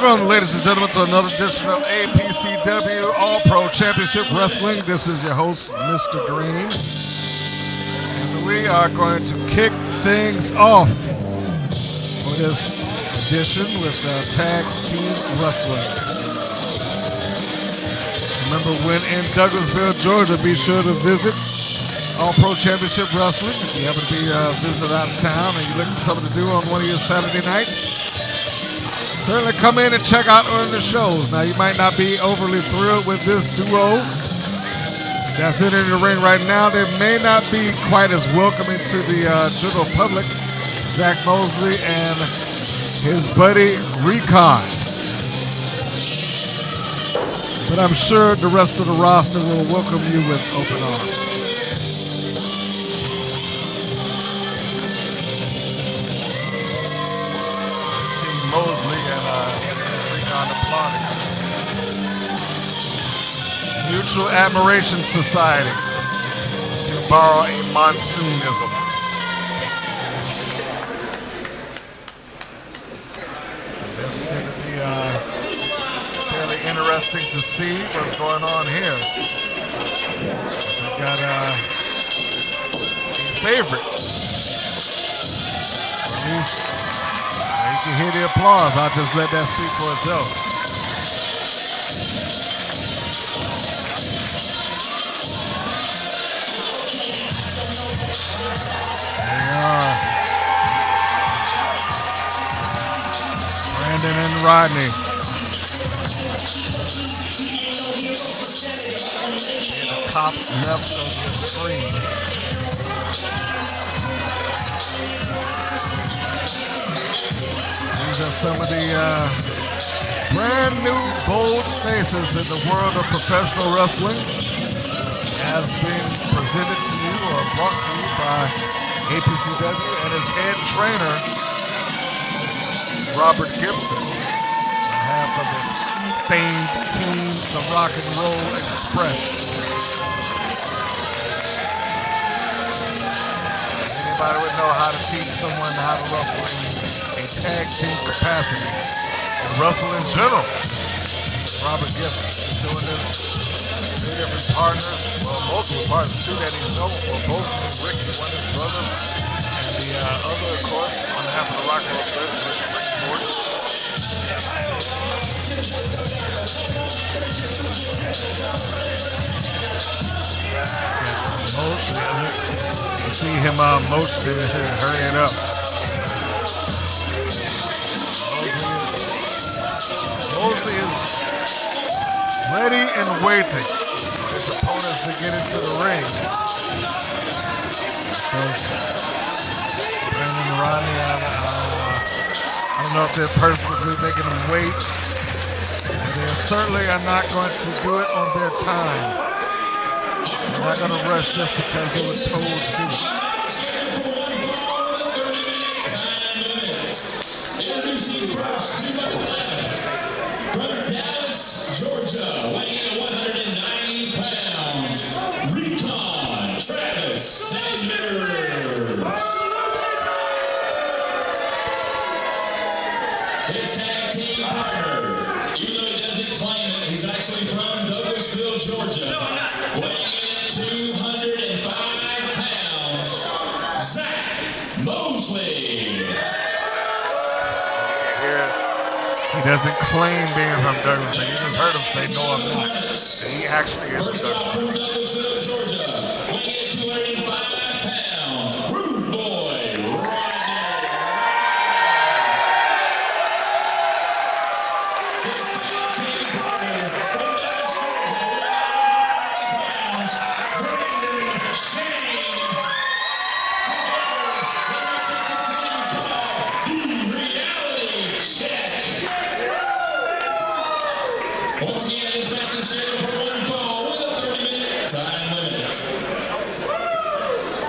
Welcome, ladies and gentlemen, to another edition of APCW All-Pro Championship Wrestling. This is your host, Mr. Green. And we are going to kick things off for this edition with Tag Team Wrestling. Remember, when in Douglasville, Georgia, be sure to visit All-Pro Championship Wrestling. If you happen to be visited out of town and you're looking for something to do on one of your Saturday nights, certainly come in and check out one of the shows. Now, you might not be overly thrilled with this duo that's in the ring right now. They may not be quite as welcoming to the general public, Zack Mosley and his buddy Recon. But I'm sure the rest of the roster will welcome you with open arms. Mosley and Recon applauding. Mutual Admiration Society, to borrow a monsoonism. This is going to be fairly interesting to see what's going on here. We've got a favorite. At least you can hear the applause. I'll just let that speak for itself. There they are. Branden and Rodney. In the top left of the screen. These are some of the brand new bold faces in the world of professional wrestling, as being presented to you or brought to you by APCW and his head trainer, Robert Gibson, on behalf of the famed team, the Rock and Roll Express. Anybody would know how to teach someone how to wrestle in a tag team capacity and wrestle in general. Robert Gibson is doing this. Two different partners, well, multiple partners, two that he's known for, both Ricky, one his brother, and the other, of course, on behalf of the Rock and Roll Express, Rick Morton. You see him motioning, hurrying up. Mosley is ready and waiting for his opponents to get into the ring. Because Branden and Rodney, I don't know if they're perfectly making them wait. They certainly are not going to do it on their time. They're not going to rush just because they were told to do it. Introducing first to the left, from Dallas, Georgia, weighing in at 190 pounds, Recon Travis Sanders. His tag team partner, even though he doesn't claim it, he's actually from Douglasville, Georgia, weighing in at 205 pounds, Zack Mosley. He doesn't claim being from Douglasville. You just heard him say, "No, I'm not." And he actually is from Douglasville, Georgia, weighing at 205 pounds, Rude Boy Rodney. His tag team partner from Dallas, Georgia, 105 pounds, Branden Shane. Together, they make the team called the Reality Check. Once again, this match is scheduled for one fall with a 30-minute time limit.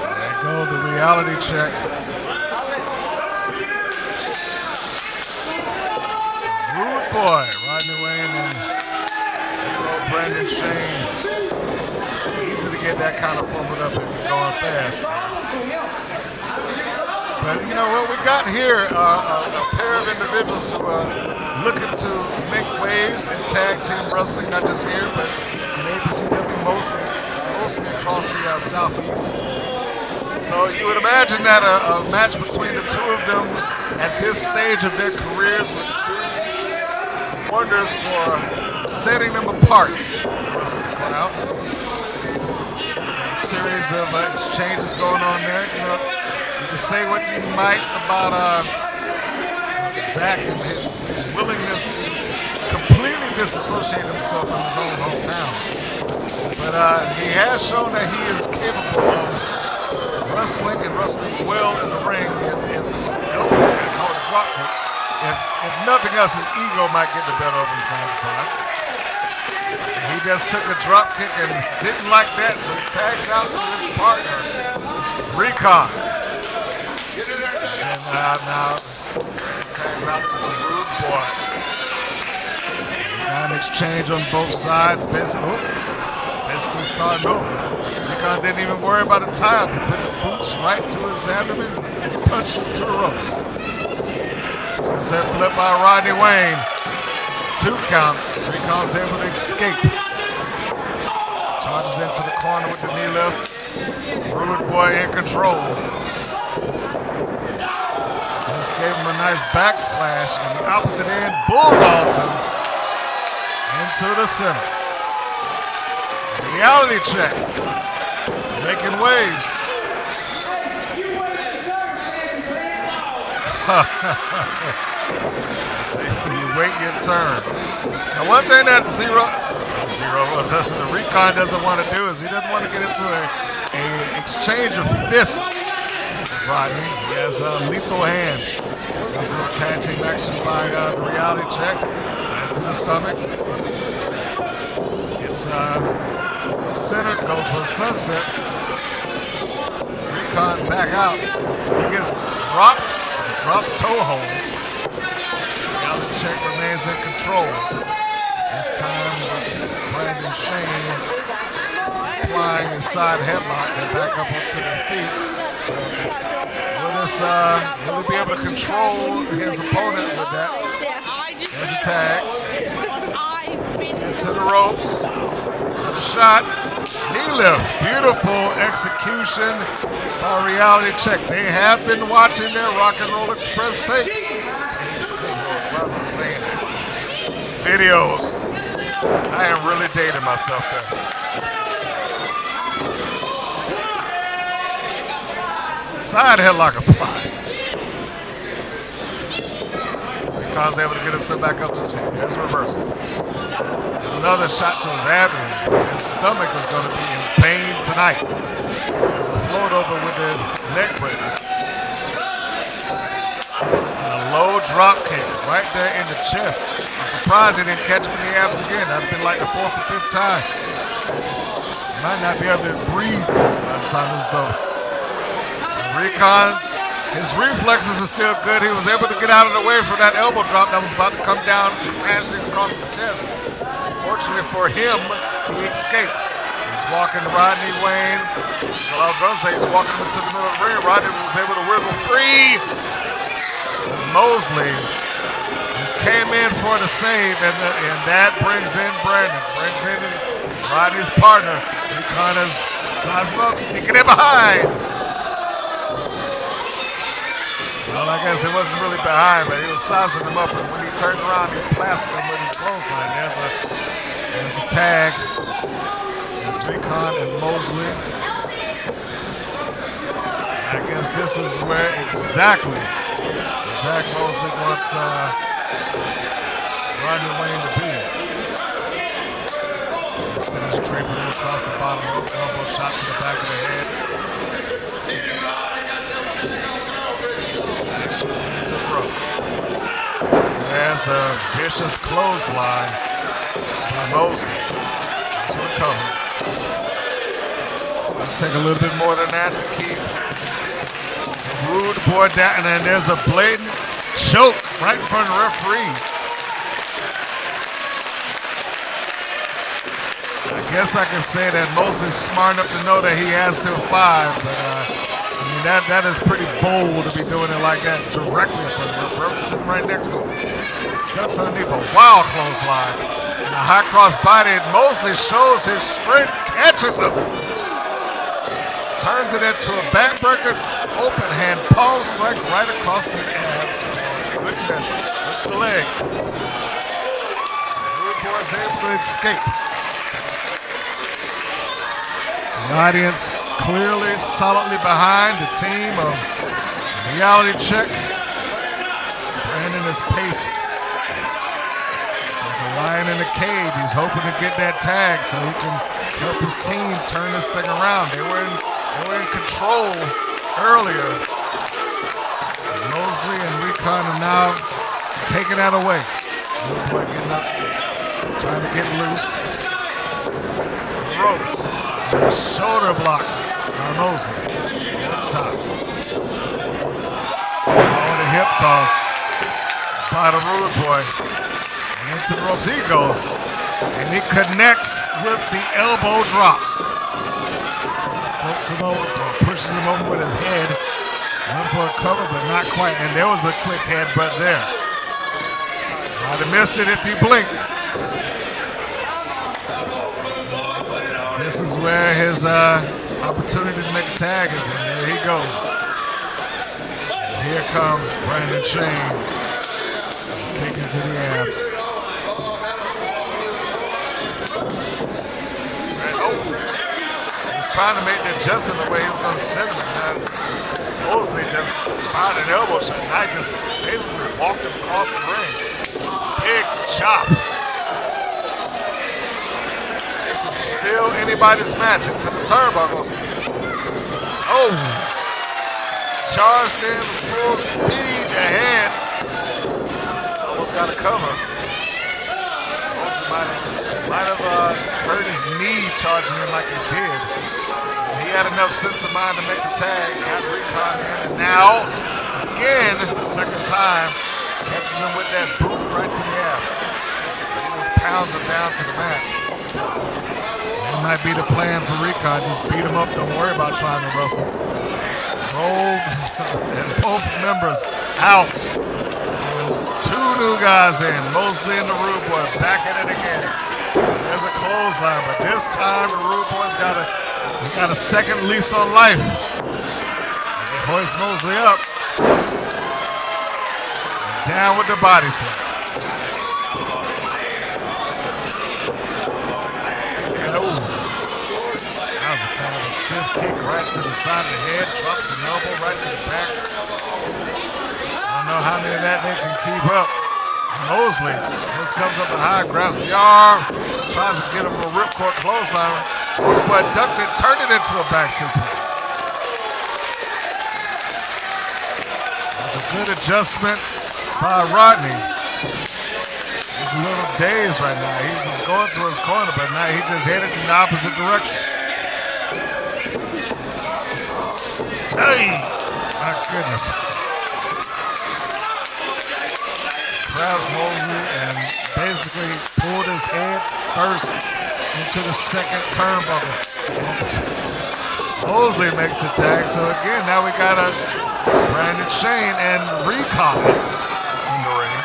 There you go, the Reality Check. Rude Boy, Rodney Wayne and Branden Shane. Easy to get that kind of fumbled up if you're going fast. But you know what we got here, a pair of individuals who looking to make waves in tag team wrestling, not just here, but in APCW, mostly across the Southeast. So you would imagine that a match between the two of them at this stage of their careers would do wonders for setting them apart. A series of exchanges going on there. You know, you can say what you might about Zack and his willingness to completely disassociate himself from his own hometown. But he has shown that he is capable of wrestling and wrestling well in the ring. If nothing else, his ego might get the better of him from time to time. He just took a drop kick and didn't like that, so he tags out to his partner, Recon. And now tags out to the Rude Boy. An exchange on both sides, basically starting over. Recon didn't even worry about the time. He put the boots right to his abdomen and punched him to the ropes. Sunset flip by Rodney Wayne. 2 count. Recon's able to escape. Charges into the corner with the knee lift. Rude Boy in control. Just gave him a nice back splash on the opposite end. Bulldogs him into the center. Reality check. Making waves. You wait your turn. Now, one thing that the Recon doesn't want to do is he doesn't want to get into a exchange of fists. Rodney, he has lethal hands. There's a little tag team action by the reality check. Into the stomach. It's centered, goes for a sunset. Recon back out. He gets dropped. Drop toe hold. Reality check remains in control. This time with Branden Shane applying his side headlock and back up onto their feet. Will he be able to control his opponent with that? There's a tag. Into the ropes. Another shot. Knee lift. Beautiful execution by Reality Check. They have been watching their Rock and Roll Express tapes. Tapes, good Lord, why am I saying that? Videos. I am really dating myself there. Side headlock applied. Recon's able to get himself back up to his feet. There's a reversal. Another shot to his abdomen. His stomach is going to be in pain tonight. There's a float over with the neck breaker. A low drop kick right there in the chest. I'm surprised he didn't catch him in the abs again. That would have been like the 4th or 5th time. He might not be able to breathe by the time this is over. Recon, his reflexes are still good. He was able to get out of the way from that elbow drop that was about to come down crashing across his chest. Fortunately for him, he escaped. He's walking Rodney Wayne. Well, I was going to say he's walking into the middle of the ring. Rodney was able to wiggle free. Mosley just came in for the save, and that brings in Branden. Brings in Rodney's partner. Recon is sizing up, sneaking in behind. Well, I guess it wasn't really behind, but he was sizing him up, and when he turned around, he plastered him with his clothesline. There's a tag. There's Recon and Mosley. I guess this is where exactly Zack Mosley wants Rodney Wayne to be. He's finished draping him across the bottom rope, elbow shot to the back of the head. Into the rope. There's a vicious clothesline by Mosley. He's recovering. It's going to take a little bit more than that to keep Rude Boy down. And then there's a blatant choke right in front of the referee. I guess I can say that Mosley's smart enough to know that he has till 5, but I mean, that is pretty bold to be doing it like that directly up in the rope, sitting right next to him. ducks underneath a wild clothesline. And a high cross body, and Mosley shows his strength, catches him. Turns it into a backbreaker, open hand palm strike right across the abs. Good measure. Hooks the leg. Rude Boy's able to escape. The audience clearly, solidly behind the team of Reality Check. Branden is pacing. It's like a lion in a cage. He's hoping to get that tag so he can help his team turn this thing around. They were in control earlier. Mosley and Recon are now taking that away. Rude Boy getting up, trying to get loose. The ropes. Shoulder block on Mosley. Top. On the hip toss by the Rude Boy. And into the ropes he goes. And he connects with the elbow drop. Flips him over, pushes him over with his head. Went for a cover, but not quite. And there was a quick headbutt there. Might have missed it if he blinked. This is where his opportunity to make a tag is, and there he goes. And here comes Branden Shane, kicking to the abs. He's trying to make the adjustment the way he was going to send him. And Mosley just fired an elbow shot. And I just basically walked him across the ring. Big chop. Still anybody's match into the turnbuckles. Oh! Charged in full speed ahead. Almost got a cover. Mosley might have hurt his knee charging in like he did. He had enough sense of mind to make the tag. Got Recon in. And now, again, second time, catches him with that boot right to the abs. He just pounds him down to the mat. That might be the plan for Recon. Just beat him up. Don't worry about trying to wrestle. Rolled and both members out. And two new guys in. Mosley and the Rude Boy back at it again. There's a clothesline, but this time the Rude Boy's got a second lease on life. As he hoists Mosley up. Down with the body slam. Stiff kick right to the side of the head, drops an elbow right to the back. I don't know how many of that they can keep up. Mosley just comes up and high, grabs the arm, tries to get him a ripcord clothesline, but ducked it, turned it into a back suplex. That's a good adjustment by Rodney. He's a little dazed right now. He was going to his corner, but now he just headed in the opposite direction. Hey! My goodness. Grabs Mosley and basically pulled his head first into the second turnbuckle. Mosley makes the tag. So again, now we got a Branden Shane and Recon in the ring.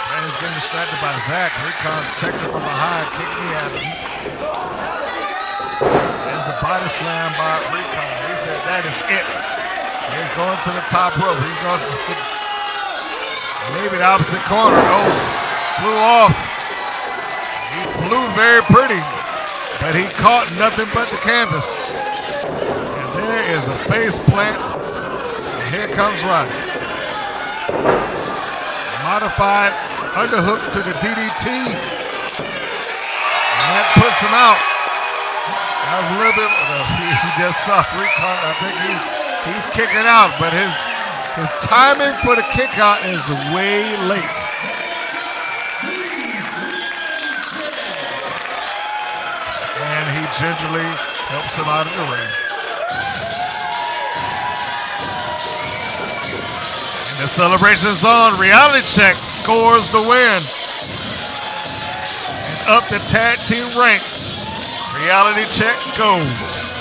Branden's getting distracted by Zack. Recon's checking from behind, kicking at him. There's a body slam by Recon. He said that is it. He's going to the top rope. He's going to maybe the opposite corner. Oh, flew off. He flew very pretty, but he caught nothing but the canvas. And there is a face plant. And here comes Rodney. Modified underhook to the DDT. And that puts him out. That was a little bit, he just saw Recon. I think he's kicking out, but his timing for the kick out is way late. And he gingerly helps him out of the ring. And the celebration's on. Reality Check scores the win. And up the tag team ranks. Reality Check goes.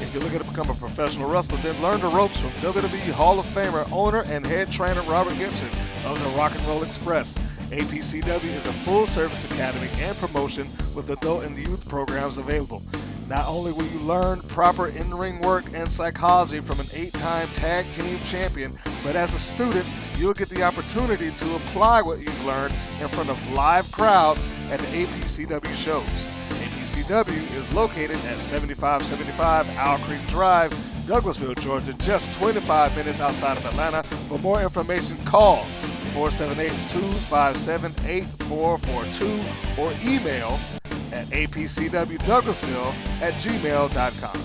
If you're looking to become a professional wrestler, then learn the ropes from WWE Hall of Famer, owner, and head trainer Robert Gibson of the Rock and Roll Express. APCW is a full-service academy and promotion with adult and youth programs available. Not only will you learn proper in-ring work and psychology from an 8-time tag team champion, but as a student, you'll get the opportunity to apply what you've learned in front of live crowds at the APCW shows. APCW is located at 7575 Owl Creek Drive, Douglasville, Georgia, just 25 minutes outside of Atlanta. For more information, call 478-257-8442 or email at apcwdouglasville@gmail.com.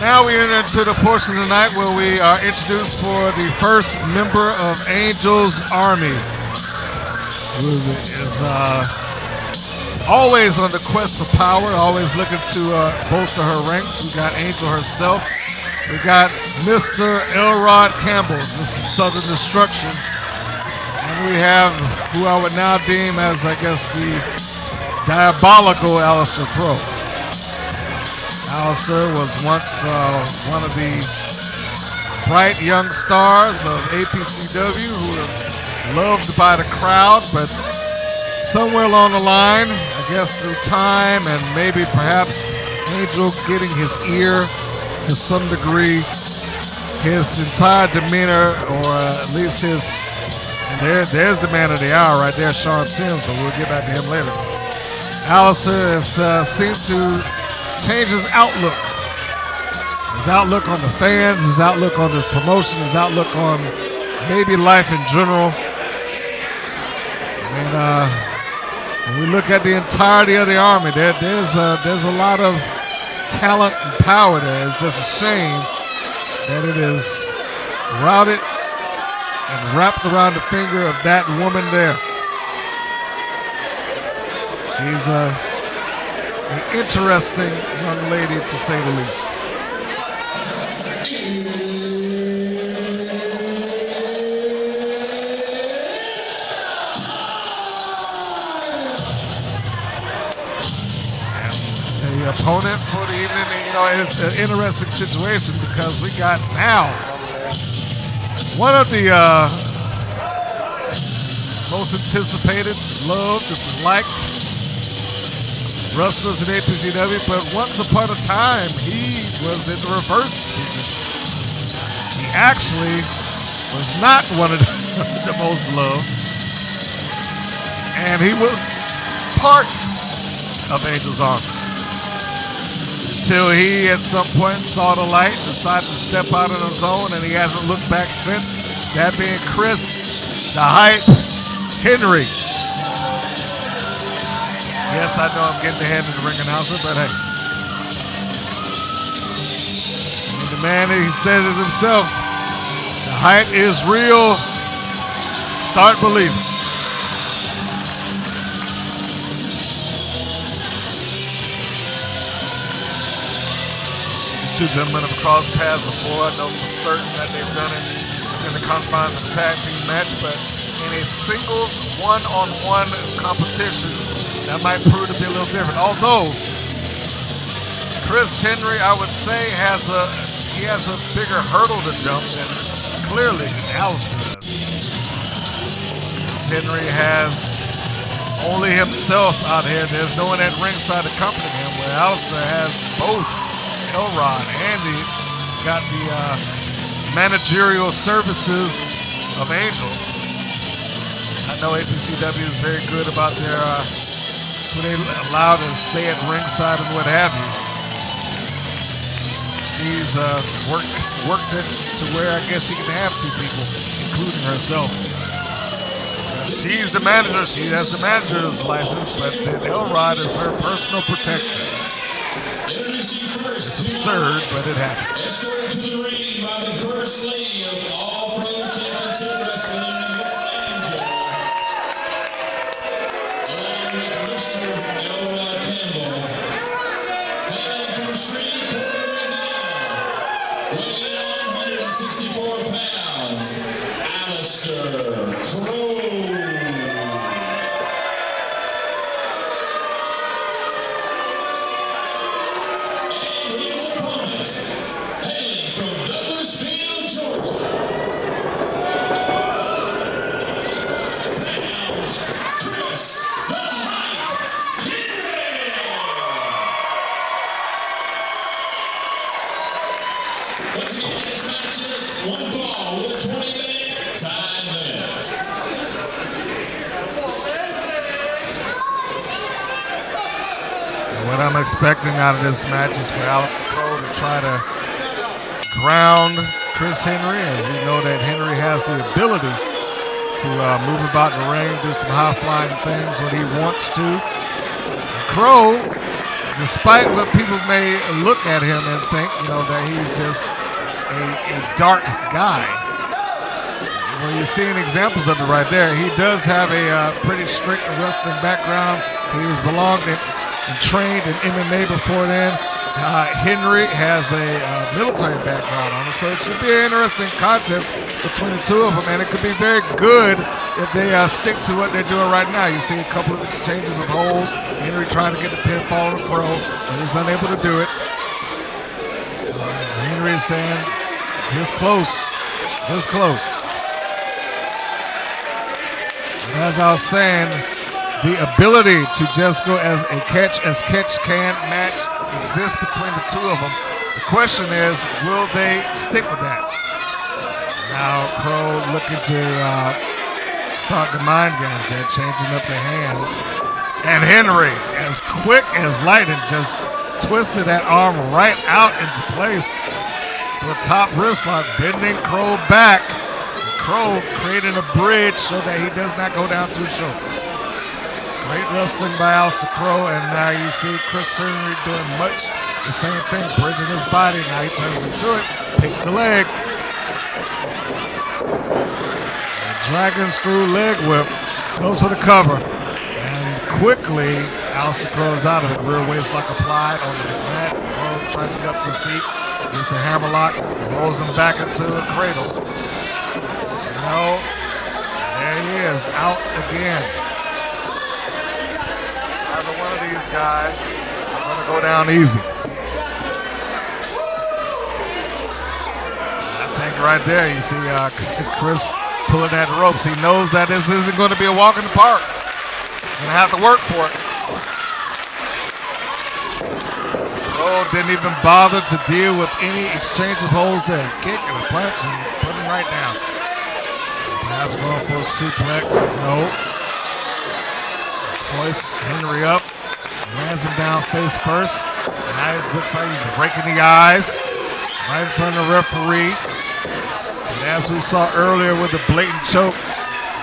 Now we enter into the portion of the night where we are introduced for the first member of Angel's Army, who is always on the quest for power, always looking to bolster her ranks. We got Angel herself. We got Mr. Elrod Campbell, Mr. Southern Destruction. And we have who I would now deem as, I guess, the diabolical Alister Crowe. Alister was once one of the bright young stars of APCW who was loved by the crowd, but somewhere along the line, I guess through time and maybe perhaps Angel getting his ear to some degree, his entire demeanor, or at least his, there's the man of the hour right there, Sean Sims, but we'll get back to him later. Alister has seemed to change his outlook on the fans, his outlook on this promotion, his outlook on maybe life in general. And when we look at the entirety of the Army, there's a lot of talent and power there. It's just a shame that it is routed and wrapped around the finger of that woman there. She's an interesting young lady, to say the least. And the opponent for the evening, it's an interesting situation because we got now one of the most anticipated, loved, and liked wrestlers in APCW, but once upon a time, he was in the reverse position. He actually was not one of the most loved, and he was part of Angel's Army. Until he, at some point, saw the light, decided to step out on his own, and he hasn't looked back since. That being Chris, the Hype, Henry. Yes, I know I'm getting the hand of the ring announcer, but hey. And the man, he said it himself, the hype is real, start believing. These two gentlemen have crossed paths before. I know for certain that they've done it within the confines of a tag team match, but in a singles one-on-one competition, that might prove to be a little different. Although Chris Henry, I would say, has a bigger hurdle to jump than clearly Alister does. Chris Henry has only himself out here. There's no one at ringside accompanying him, where Alister has both Elrod and he's got the managerial services of Angel. I know APCW is very good about their when they allow to stay at ringside and what have you. She's worked it to where I guess she can have two people, including herself. She's the manager. She has the manager's license, but then Elrod is her personal protection. It's absurd, but it happens. Escorted to the ring by the First Lady of All Pro Championship Wrestling, Miss Angel. Along with Mr. Elrod Campbell. Hailing from Shreveport, Louisiana. Weighing in on 164 pounds. Alister Crowe. What I'm expecting out of this match is for Alister Crowe to try to ground Chris Henry, as we know that Henry has the ability to move about the ring, do some high-flying things when he wants to. Crowe, despite what people may look at him and think, that he's just a dark guy. Well, you're seeing examples of it right there. He does have a pretty strict wrestling background. He's belonged and trained in MMA before then. Henry has a military background on him, so it should be an interesting contest between the two of them, and it could be very good if they stick to what they're doing right now. You see a couple of exchanges of holds. Henry trying to get the pinfall on Crowe, but he's unable to do it. Henry is saying, this close, this close. And as I was saying, the ability to just go as catch can match exists between the two of them. The question is, will they stick with that? Now Crowe looking to start the mind games. They're changing up their hands. And Henry, as quick as lightning, just twisted that arm right out into place to a top wrist lock, bending Crowe back. Crowe creating a bridge so that he does not go down two shoulders. Great wrestling by Alister Crowe, and now you see Chris Henry doing much the same thing, bridging his body. Now he turns into it, picks the leg. A dragon screw leg whip, goes for the cover. And quickly, Alister Crowe's out of it. Rear waist lock applied on the mat. Crowe trying to get up to his feet. Gets a hammerlock, rolls him back into a cradle. There he is, out again. One of these guys are going to go down easy. I think right there you see Chris pulling at the ropes. He knows that this isn't going to be a walk in the park. He's going to have to work for it. Crowe didn't even bother to deal with any exchange of holds there. Kick and a punch and put him right down. Perhaps going for a suplex. No. Hoists Henry up, lands him down face first. Now it looks like he's breaking the eyes right in front of the referee. And as we saw earlier with the blatant choke,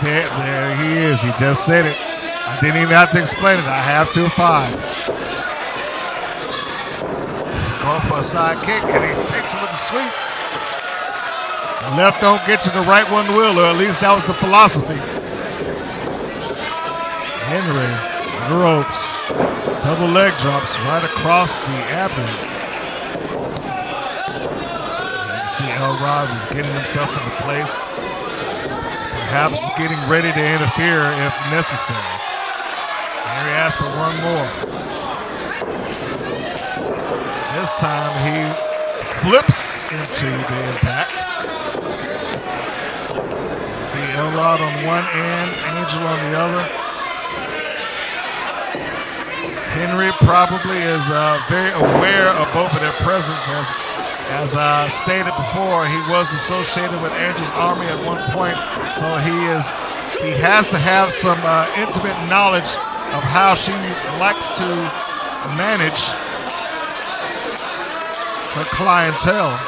there he is. He just said it. I didn't even have to explain it. I have to 5. Going for a side kick, and he takes it with the sweep. The left don't get you, the right one will, or at least that was the philosophy. Henry, the ropes, double leg drops right across the abdomen. You can see Elrod is getting himself into place, perhaps getting ready to interfere if necessary. Henry asks for one more. This time he flips into the impact. See Elrod on one end, Angel on the other. Henry probably is very aware of both of their presence. As I stated before, he was associated with Angel's army at one point, so he has to have some intimate knowledge of how she likes to manage her clientele.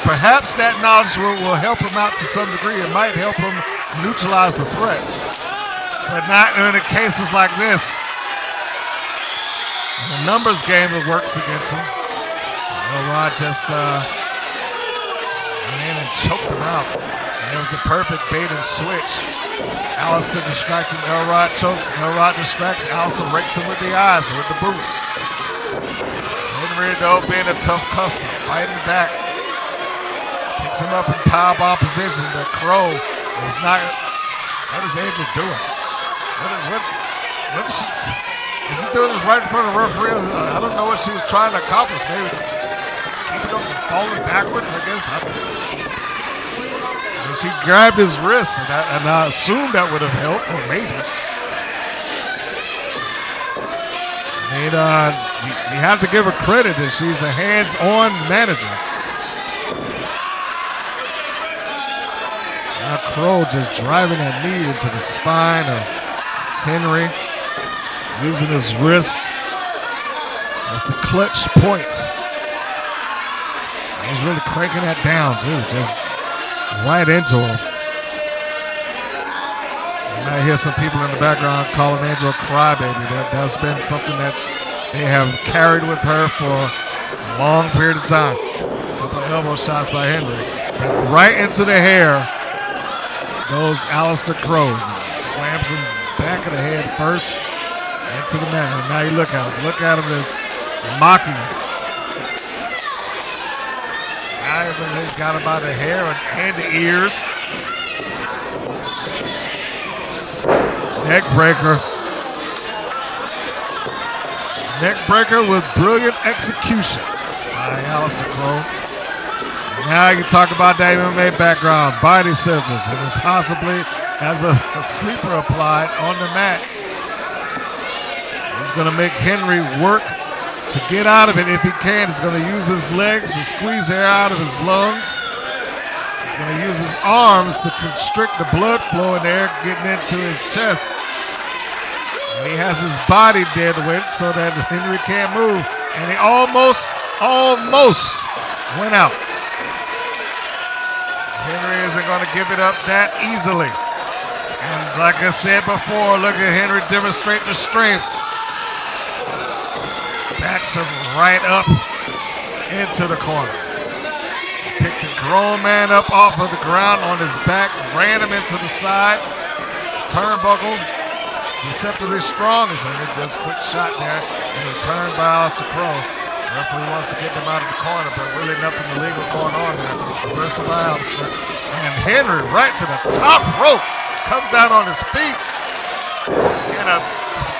Perhaps that knowledge will help him out to some degree. It might help him neutralize the threat, but not in cases like this. In the numbers game, it works against him. Elrod just ran and choked him out. And it was the perfect bait and switch. Alister distracting Elrod, chokes. Elrod distracts. Alister rakes him with the eyes, with the boots. Henry, though, being a tough customer, fighting back. Picks him up in powerbomb position, but Crowe is not. What is Angel doing? What is she? Is he doing this right in front of the referee? I don't know what she was trying to accomplish. Maybe keeping him from falling backwards, I guess. And she grabbed his wrist, and I assumed that would have helped, or maybe. And you have to give her credit that she's a hands-on manager. Now Crowe just driving that knee into the spine of Henry, using his wrist as the clutch point. He's really cranking that down too, just right into him. And I hear some people in the background calling Angel a crybaby. That's been something that they have carried with her for a long period of time. A couple of elbow shots by Henry. But right into the hair goes Alister Crowe. Slams him back of the head first into the mat. And now you look at him. Look at him mocking him. Now he's got him by the hair and the ears. Neck breaker. Neck breaker with brilliant execution by Alister Crowe. Now you can talk about that MMA background, body scissors, and possibly has a sleeper applied on the mat. He's going to make Henry work to get out of it if he can. He's going to use his legs to squeeze air out of his lungs. He's going to use his arms to constrict the blood flow in there, getting into his chest. And he has his body dead weight so that Henry can't move. And he almost went out. Henry isn't going to give it up that easily. And like I said before, look at Henry demonstrate the strength. Backs him right up into the corner. Picked a grown man up off of the ground on his back, ran him into the side. Turnbuckle, deceptively strong as Henry does a quick shot there. And a turn by Alister Crowe. Referee wants to get them out of the corner, but really nothing illegal going on there. Reversal by Alister. And Henry right to the top rope. Comes down on his feet. And a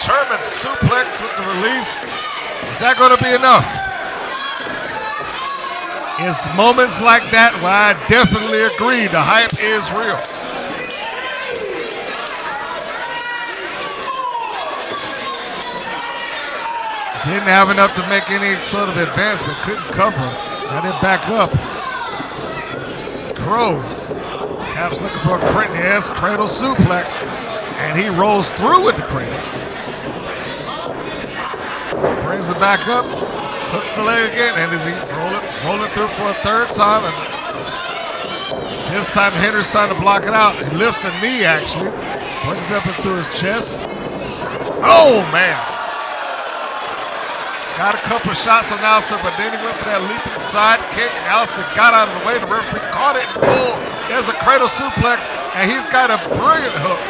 German suplex with the release. Is that going to be enough? It's moments like that where I definitely agree the hype is real. Didn't have enough to make any sort of advancement. Couldn't cover him. Now they back up. Crowe. Cap's looking for a cradle suplex. And he rolls through with the cradle. Brings it back up. Hooks the leg again. And is he rolling through for a third time? And this time Henry's starting to block it out. He lifts the knee actually. Brings it up into his chest. Oh man. Got a couple of shots on Alister, but then he went for that leaping side kick. Alister got out of the way. The referee caught it and pulled. There's a cradle suplex, and he's got a brilliant hook.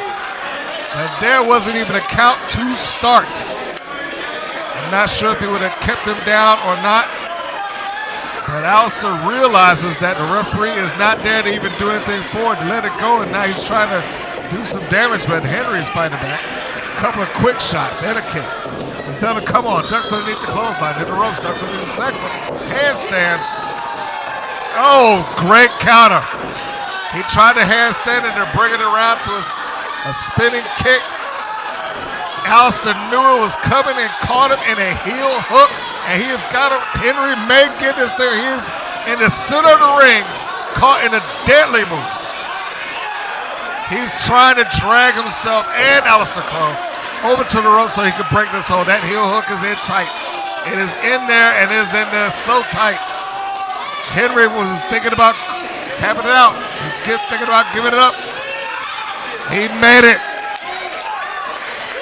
And there wasn't even a count to start. I'm not sure if he would have kept him down or not. But Alister realizes that the referee is not there to even do anything for it, to let it go, and now he's trying to do some damage, but Henry's fighting back. A couple of quick shots and a kick. He's telling him, come on, ducks underneath the clothesline, hit the ropes, ducks underneath the second one. Handstand. Oh, great counter. He tried to handstand and they're bringing it around to a spinning kick. Alister knew it was coming and caught him in a heel hook, and he has got him. Henry may get this there. He is in the center of the ring, caught in a deadly move. He's trying to drag himself and Alister Crowe over to the rope so he can break this hold. That heel hook is in tight. It is in there, and it is in there so tight. Henry was thinking about tapping it out. He's thinking about giving it up. He made it.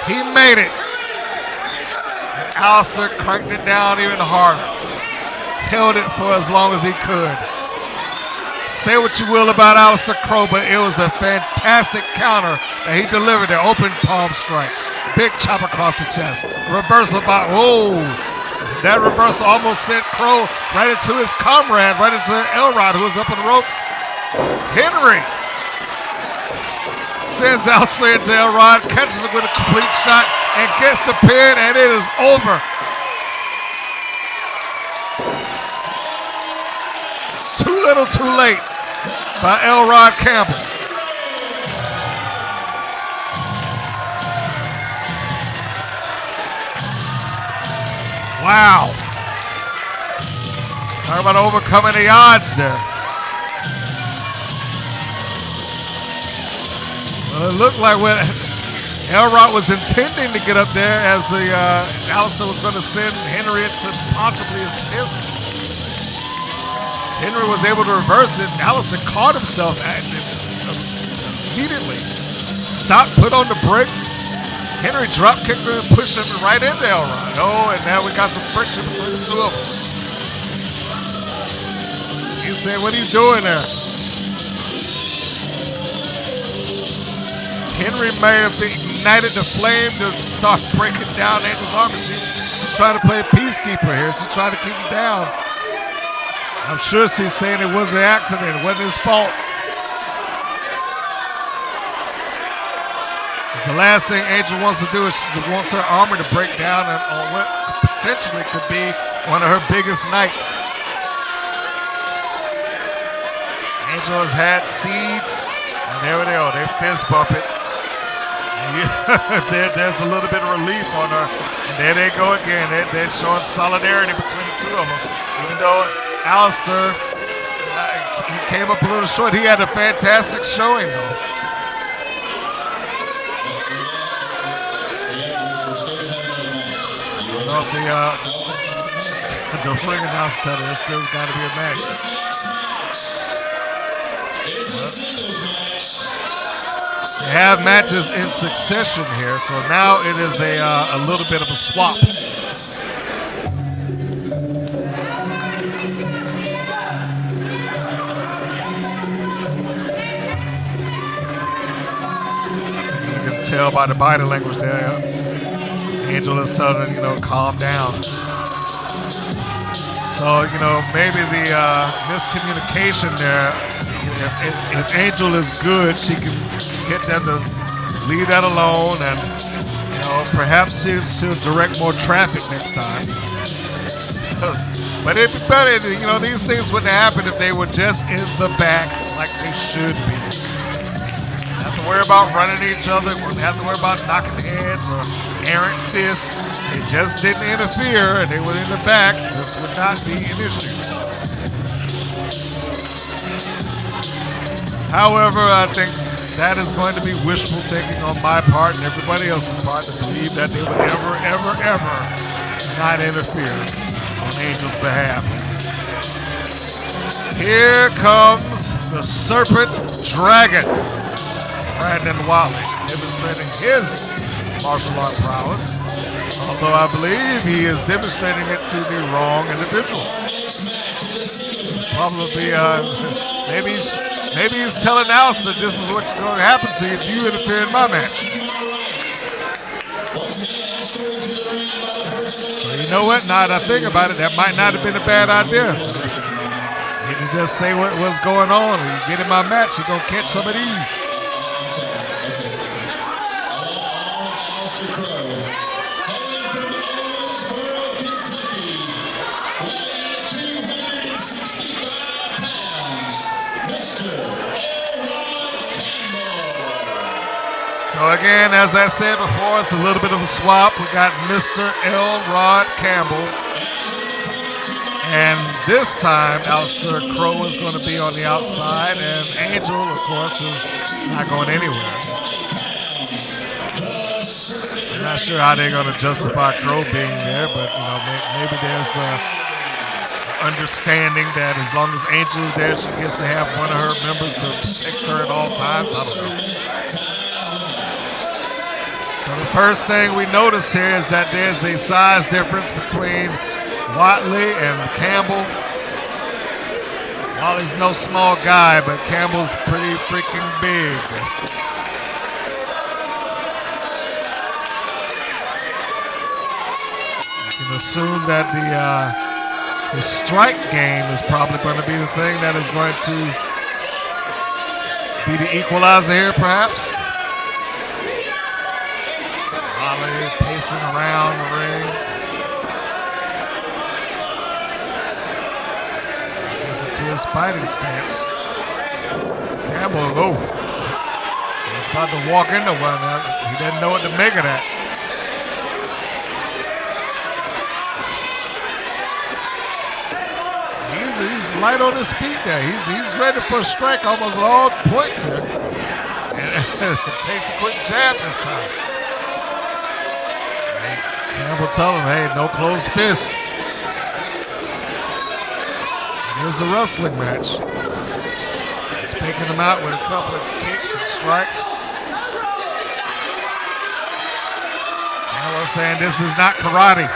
He made it. And Alister cranked it down even harder. Held it for as long as he could. Say what you will about Alister Crowe, but it was a fantastic counter that he delivered. The open palm strike. Big chop across the chest. Reversal by, whoa. That reversal almost sent Crowe right into his comrade, right into Elrod, who was up on the ropes. Henry sends Alister into Elrod, catches him with a complete shot, and gets the pin, and it is over. Too little, too late by Elrod Campbell. Wow. Talk about overcoming the odds there. Well, it looked like what Elrod was intending to get up there as the Alister was going to send Henry into possibly his fist. Henry was able to reverse it. Alister caught himself immediately. Stopped, put on the brakes. Henry drop kicked him and pushed him right into Elrod. Oh, and now we got some friction between the two of them. He said, "What are you doing there?" Henry may have ignited the flame to start breaking down Angel's armor. She's trying to play a peacekeeper here. She's trying to keep him down. I'm sure she's saying it was an accident. It wasn't his fault. The last thing Angel wants to do is she wants her armor to break down on what potentially could be one of her biggest nights. Angel has had seeds, and there they go. They fist bump it. There's a little bit of relief on her. And there they go again. They're showing solidarity between the two of them. Even though Alister, he came up a little short. He had a fantastic showing, though. The ring announcer told us there's got to be a match. They have matches in succession here, so now it is a little bit of a swap. You can tell by the body language there. Angel is telling her, calm down. So, maybe the miscommunication there, if Angel is good, she can get them to leave that alone, and, perhaps she'll direct more traffic next time. But it'd be better, these things wouldn't happen if they were just in the back like they should be. Have to worry about running each other, wouldn't have to worry about knocking heads or errant fists. They just didn't interfere, and they were in the back. This would not be an issue. However, I think that is going to be wishful thinking on my part and everybody else's part to believe that they would ever not interfere on Angel's behalf. Here comes the Serpent Dragon, Branden Whatley, demonstrating his martial art prowess, although I believe he is demonstrating it to the wrong individual. Probably, maybe he's telling Alister this is what's going to happen to you if you interfere in my match. So you know what? Now that I think about it, that might not have been a bad idea. You can just say what's going on, and you get in my match, you're going to catch some of these. So again, as I said before, it's a little bit of a swap. We got Mr. Elrod Campbell. And this time, Alister Crowe is going to be on the outside, and Angel, of course, is not going anywhere. I'm not sure how they're going to justify Crowe being there, but maybe there's understanding that as long as Angel is there, she gets to have one of her members to protect her at all times. I don't know. So the first thing we notice here is that there's a size difference between Whatley and Campbell. Whatley's no small guy, but Campbell's pretty freaking big. You can assume that the strike game is probably going to be the thing that is going to be the equalizer here, perhaps. Whatley pacing around the ring. To his fighting stance. Campbell, he's about to walk into one. He doesn't know what to make of that. He's light on his feet there. He's ready for a strike almost at all points here. And takes a quick jab this time. Campbell telling him, hey, no closed fist. It's a wrestling match. He's picking him out with a couple of kicks and strikes. Campbell saying this is not karate.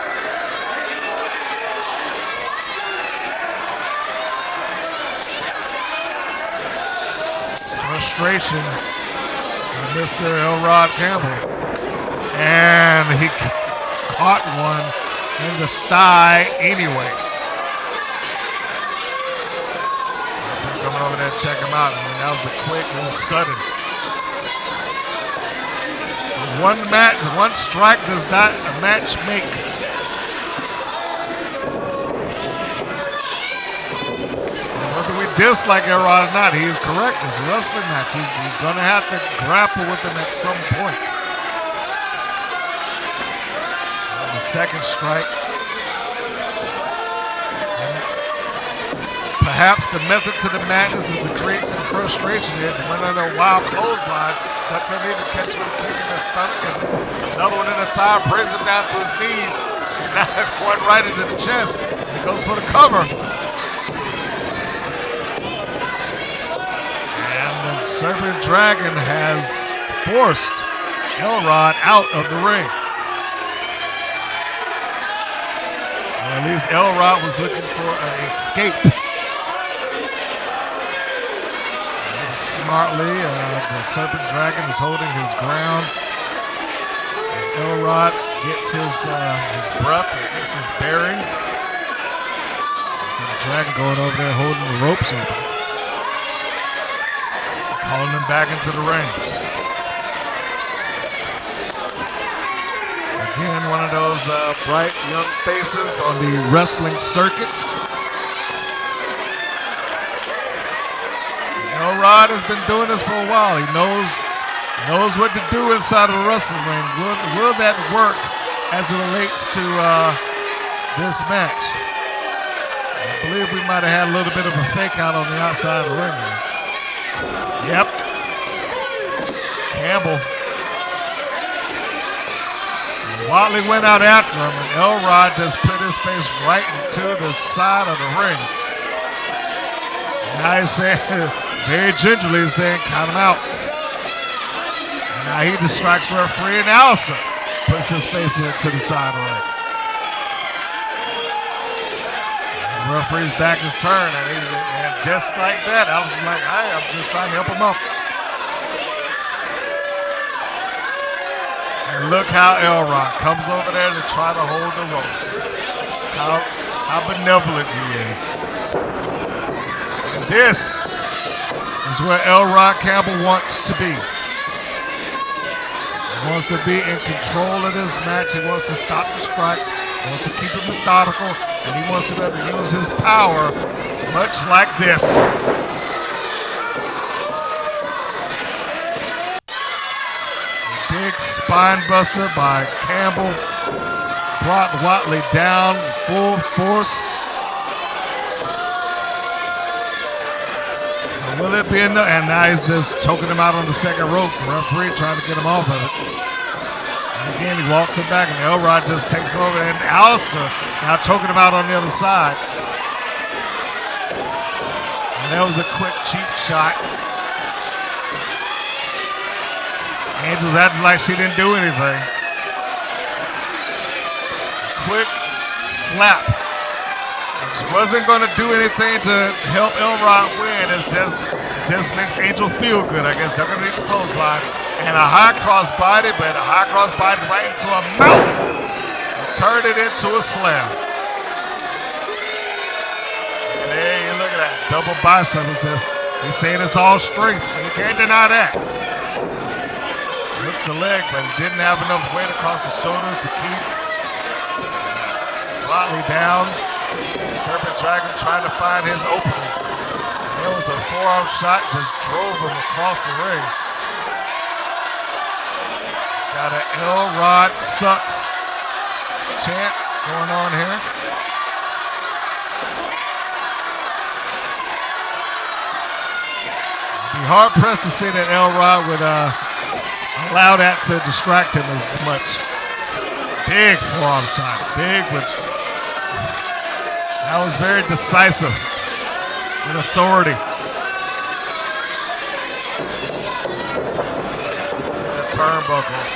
Frustration by Mr. Elrod Campbell. And he caught one in the thigh anyway. Coming over there to check him out. I mean, that was a quick and sudden. One strike does not a match make. And whether we dislike Elrod or not, he is correct. It's a wrestling match. He's going to have to grapple with him at some point. That was a second strike. Perhaps the method to the madness is to create some frustration here. He went on a wild clothesline. Ducks underneath to catch him with a kick in the stomach. And another one in the thigh, brings him down to his knees. Now going right into the chest. He goes for the cover. And the Serpent Dragon has forced Elrod out of the ring. Or at least Elrod was looking for an escape. Smartly, the Serpent Dragon is holding his ground as Elrod gets his breath and gets his bearings. So the Dragon going over there holding the ropes open, calling him back into the ring. Again, one of those bright young faces on the wrestling circuit. Elrod has been doing this for a while. He knows what to do inside of the wrestling ring. Will that work as it relates to this match? I believe we might have had a little bit of a fake out on the outside of the ring. Yep. Campbell. Whatley went out after him, and Elrod just put his face right into the side of the ring. Now he's saying, very gingerly saying, count him out. And now he distracts the referee, and Alister puts his face into the side of the ring. And the referee's back is turned, and just like that, Alister's like, hey, I'm just trying to help him up. And look how Elrod comes over there to try to hold the ropes. How benevolent he is. And this is where Elrod Campbell wants to be. He wants to be in control of this match. He wants to stop the strikes. He wants to keep it methodical. And he wants to be able to use his power much like this. Big spine buster by Campbell. Brought Whatley down full force. Will it be enough? And now he's just choking him out on the second rope. The referee trying to get him off of it. And again, he walks it back, and Elrod just takes over. And Alister now choking him out on the other side. And that was a quick, cheap shot. Angel's acting like she didn't do anything. Quick slap. She wasn't going to do anything to help Elrod win. It just makes Angel feel good, I guess. They're going to need the clothesline. And a high cross body, but a high cross body right into a mouth. Turned it into a slam. And there you look at that. Double bicep. He's saying it's all strength, but you can't deny that. Hooks the leg, but he didn't have enough weight across the shoulders to keep Whatley down. Serpent Dragon trying to find his opening. There was a forearm shot, just drove him across the ring. Got an Elrod sucks chant going on here. I'd be hard pressed to say that Elrod would allow that to distract him as much. Big forearm shot, big with. That was very decisive with authority. To the turnbuckles.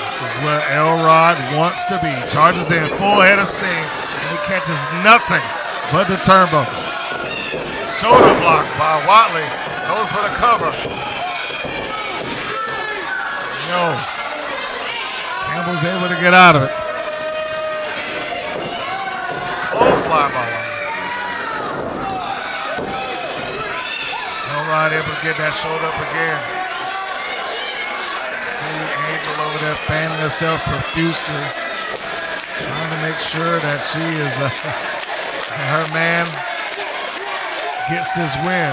This is where Elrod wants to be. Charges in full head of steam, and he catches nothing but the turnbuckle. Shoulder block by Whatley. Goes for the cover. No. Campbell's able to get out of it. Clothesline by Elrod able to get that shoulder up again. See Angel over there fanning herself profusely, trying to make sure that she is her man gets this win.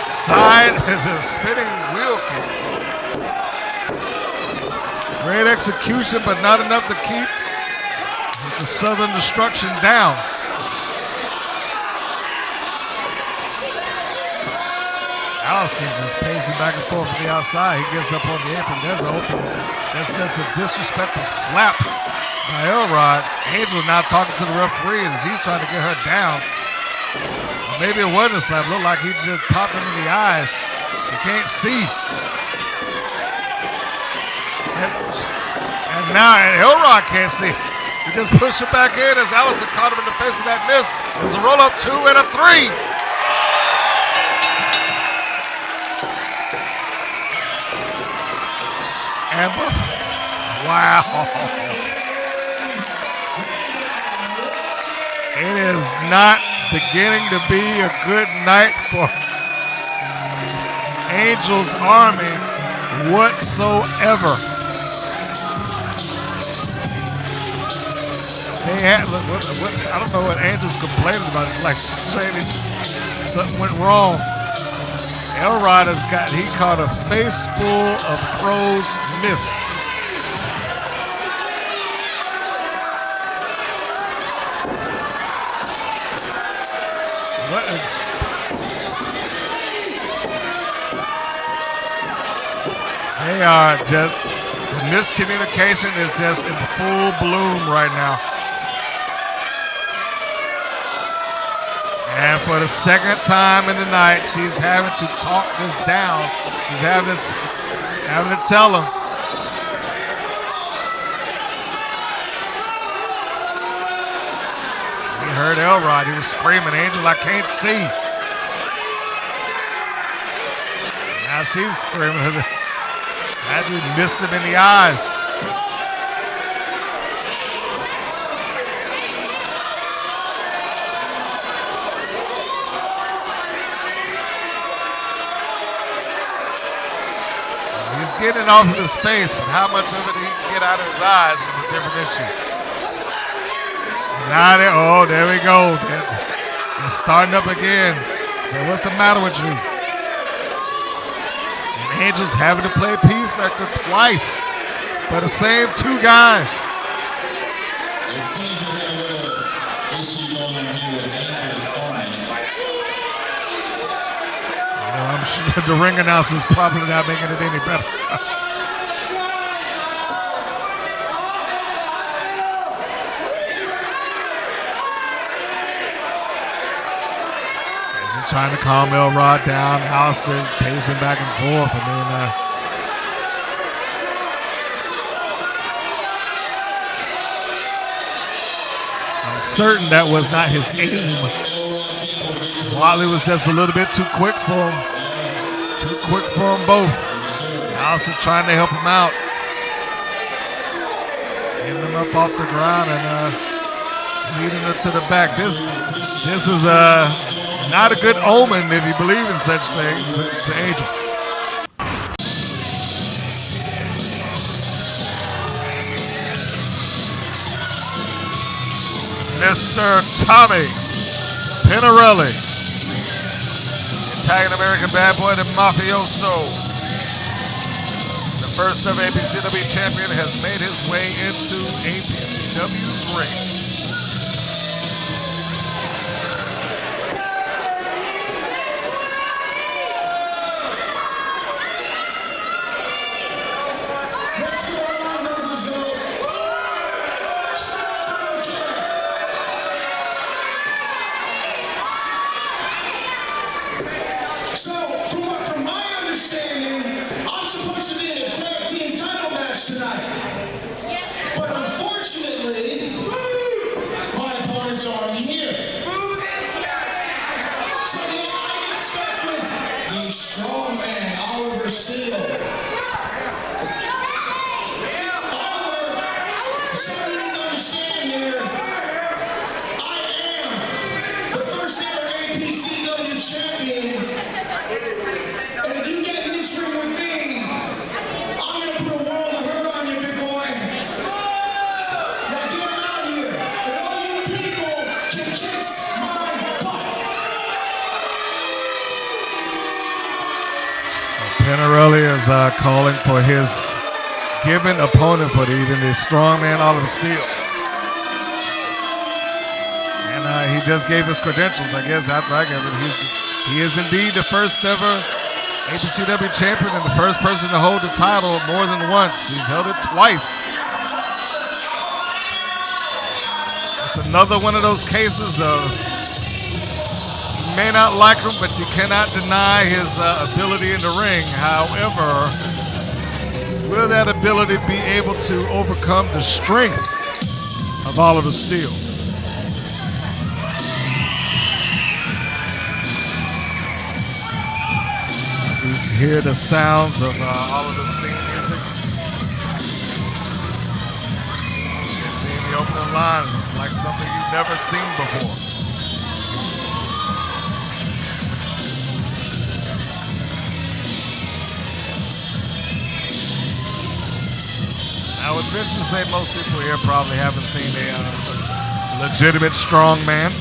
Side is a spinning wheel kick. Great execution, but not enough to keep the Southern Destruction down. Alister's just pacing back and forth from the outside. He gets up on the apron. There's an opening. That's just a disrespectful slap by Elrod. Angel now talking to the referee as he's trying to get her down. Or maybe it wasn't a slap. It looked like he just popped him in the eyes. You can't see. And now Elrod can't see. He just pushed it back in as Alister caught him in the face of that miss. There's a roll-up 2 and a 3. And wow. It is not beginning to be a good night for Angel's Army whatsoever. They had, look, I don't know what Angel's complaining about. It's like she's saying something went wrong. Elrod he caught a face full of Crowe's mist. They are just, the miscommunication is just in full bloom right now. And for the second time in the night, she's having to talk this down. She's having to tell him. He heard Elrod. He was screaming, "Angel, I can't see." Now she's screaming. That dude missed him in the eyes. Getting off of his face, but how much of it he can get out of his eyes is a different issue. Now there we go. They're starting up again. So what's the matter with you? Angel's having to play peacemaker twice for the same two guys. It seems to have a little issue going on here with Angel's army. I'm sure the ring announcer's probably not making it any better. Trying to calm Elrod down. Alister pacing back and forth. I mean, I'm certain that was not his aim. Whatley was just a little bit too quick for him. Too quick for them both. Alister trying to help him out. Getting him up off the ground and leading him to the back. This is not a good omen if you believe in such things to Angel. Mr. Tommy Penirelli, Italian American bad boy, the mafioso. The first ever APCW champion has made his way into APCW's ring. Steele. Something you need to understand here. I am the first ever APCW champion. And if you get in this ring with me, I'm going to put a world of hurt on you, big boy. Now get him out of here. And all you people can kiss my butt. Penirelli is calling for his given opponent for the evening, the strongman Oliver Steele. And he just gave his credentials, I guess, after I gave it. He is indeed the first ever APCW champion and the first person to hold the title more than once. He's held it twice. It's another one of those cases of you may not like him, but you cannot deny his ability in the ring. However, will that ability be able to overcome the strength of Oliver Steele? As we hear the sounds of Oliver's theme music, you see the opening line. It's like something you've never seen before. I would venture to say most people here probably haven't seen a legitimate strong man,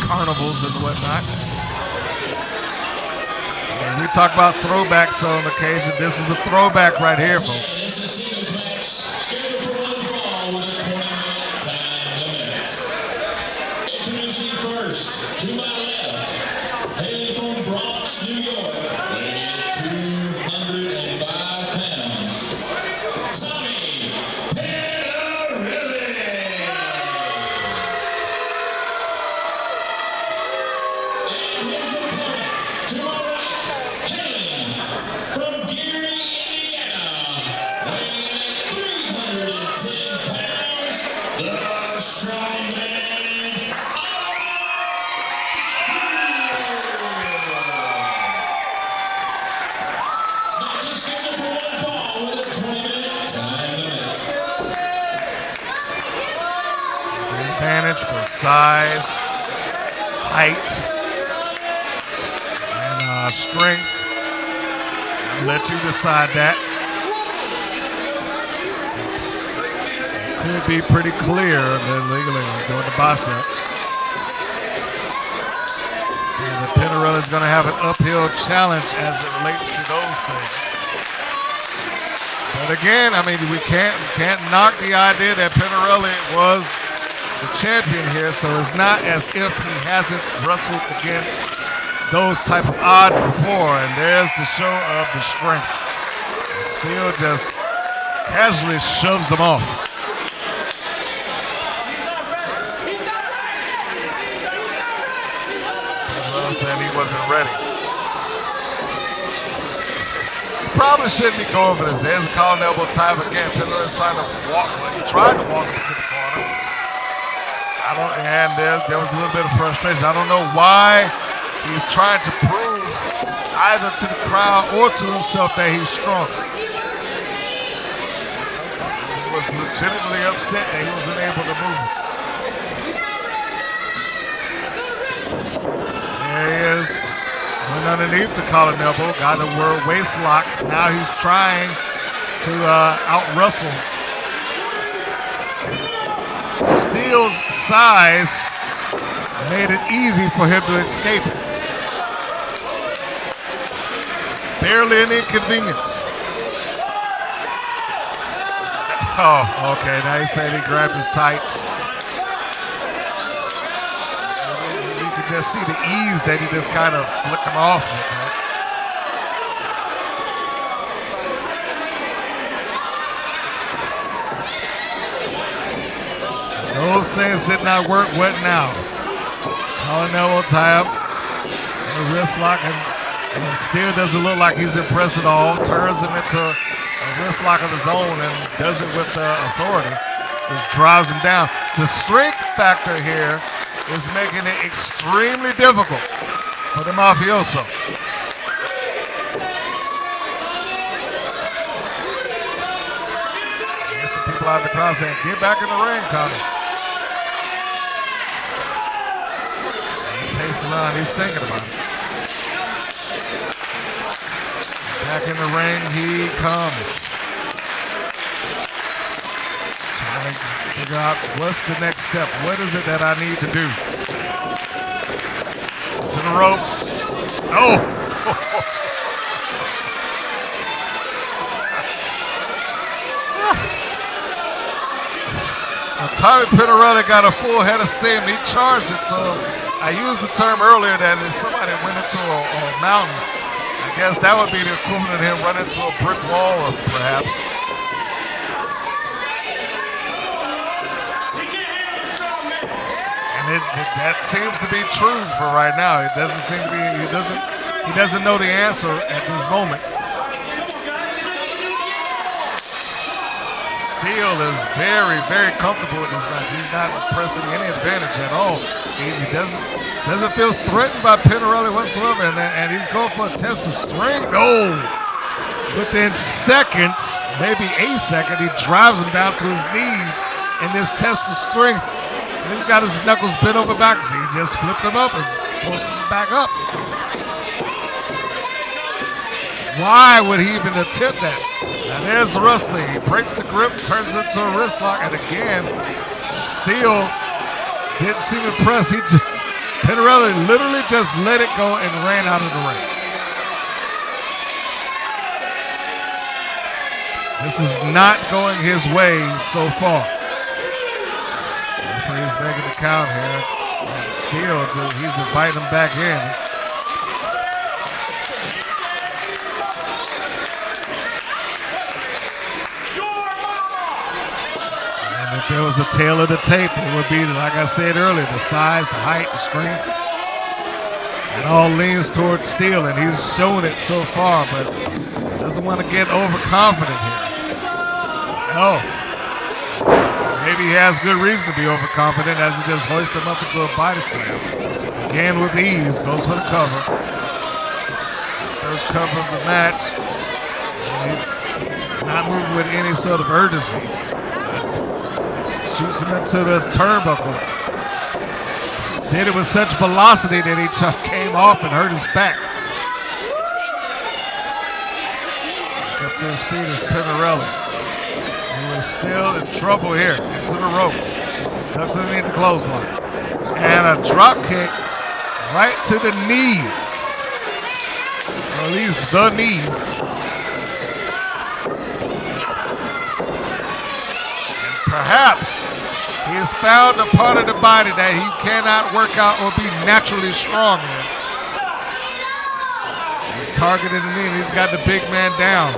carnivals and whatnot. And we talk about throwbacks on occasion. This is a throwback right here, folks. It's a singles match scheduled for one fall with a 20-minute time limit. Introducing first, to my left, hailing from Bronx, New York, weighing in at 205 pounds. Advantage for size, height, and strength. I'll let you decide that. It could be pretty clear that legally doing the bicep. And the Penirelli Penirelli is going to have an uphill challenge as it relates to those things. But again, I mean, we can't knock the idea that Penirelli was the champion here, so it's not as if he hasn't wrestled against those type of odds before, and there's the show of the strength. Steele just casually shoves him off. Penirelli said he wasn't ready. Probably shouldn't be going for this. There's a collar and elbow tie again. Penirelli's trying to walk. He tried to walk him to the corner. And there was a little bit of frustration. I don't know why he's trying to prove either to the crowd or to himself that he's strong. He was legitimately upset that he wasn't able to move. There he is. Went underneath the collar and elbow, got the word waist lock. Now he's trying to out-wrestle. Steele's size made it easy for him to escape it. Barely an inconvenience. Oh, okay, now he said he grabbed his tights. You could just see the ease that he just kind of flicked them off like that. Those things did not work. What now? Collar and elbow tie up. A wrist lock, and Steele doesn't look like he's impressed at all. Turns him into a wrist lock of his own and does it with authority. Just drives him down. The strength factor here is making it extremely difficult for the mafioso. There's some people out in the crowd saying, "Get back in the ring, Tommy." Around, he's thinking about it. Back in the ring he comes. Trying to figure out what's the next step. What is it that I need to do? To the ropes. Oh! Well, Tommy Penirelli got a full head of steam. He charged it, so I used the term earlier that if somebody went into a mountain, I guess that would be the equivalent of him running into a brick wall, or perhaps. And that seems to be true for right now. It doesn't seem to be. He doesn't know the answer at this moment. Steele is very, very comfortable with this match. He's not pressing any advantage at all. He doesn't feel threatened by Penirelli whatsoever, and he's going for a test of strength. Oh! Within seconds, maybe a second, he drives him down to his knees in this test of strength. And he's got his knuckles bent over back, so he just flipped him up and forced him back up. Why would he even attempt that? Now there's wrestling. He breaks the grip, turns it into a wrist lock, and again, Steele didn't seem impressed. Penirelli literally just let it go and ran out of the ring. This is not going his way so far. He's making the count here. And Steele, he's inviting him back in. If there was a tail of the tape, it would be, like I said earlier, the size, the height, the strength. It all leans towards Steele, and he's shown it so far, but doesn't want to get overconfident here. Oh, maybe he has good reason to be overconfident as he just hoists him up into a body slam. Again with ease, goes for the cover. First cover of the match. Not moving with any sort of urgency. Shoots him into the turnbuckle. Did it with such velocity that he came off and hurt his back. Up to his feet is Penirelli. He was still in trouble here. Into the ropes. Ducks underneath the clothesline. And a drop kick. right to the knees. Or at least the knee. And perhaps he has found a part of the body that he cannot work out or be naturally strong in. He's targeted the knee and he's got the big man down.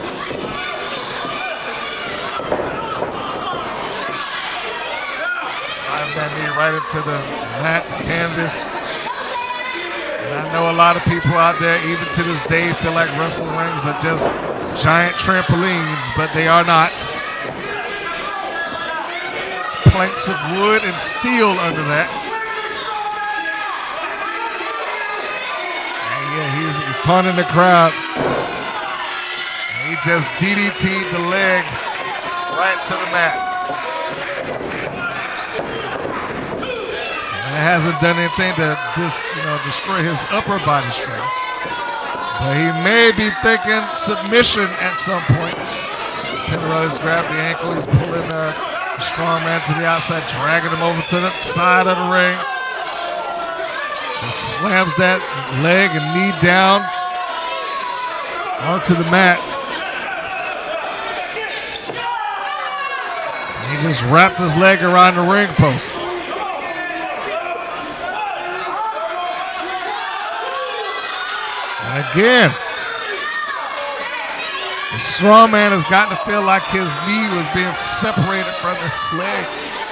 Drive that knee right into the mat canvas. And I know a lot of people out there, even to this day, feel like wrestling rings are just giant trampolines, but they are not. It's planks of wood and steel under that. And yeah, he's taunting the crowd. And he just DDT'd the leg right to the mat. It hasn't done anything to destroy his upper body strength. But he may be thinking submission at some point. Penirelli's grabbed the ankle. He's pulling the strong man to the outside, dragging him over to the side of the ring. He slams that leg and knee down onto the mat. And he just wrapped his leg around the ring post. Again, the strong man has got to feel like his knee was being separated from his leg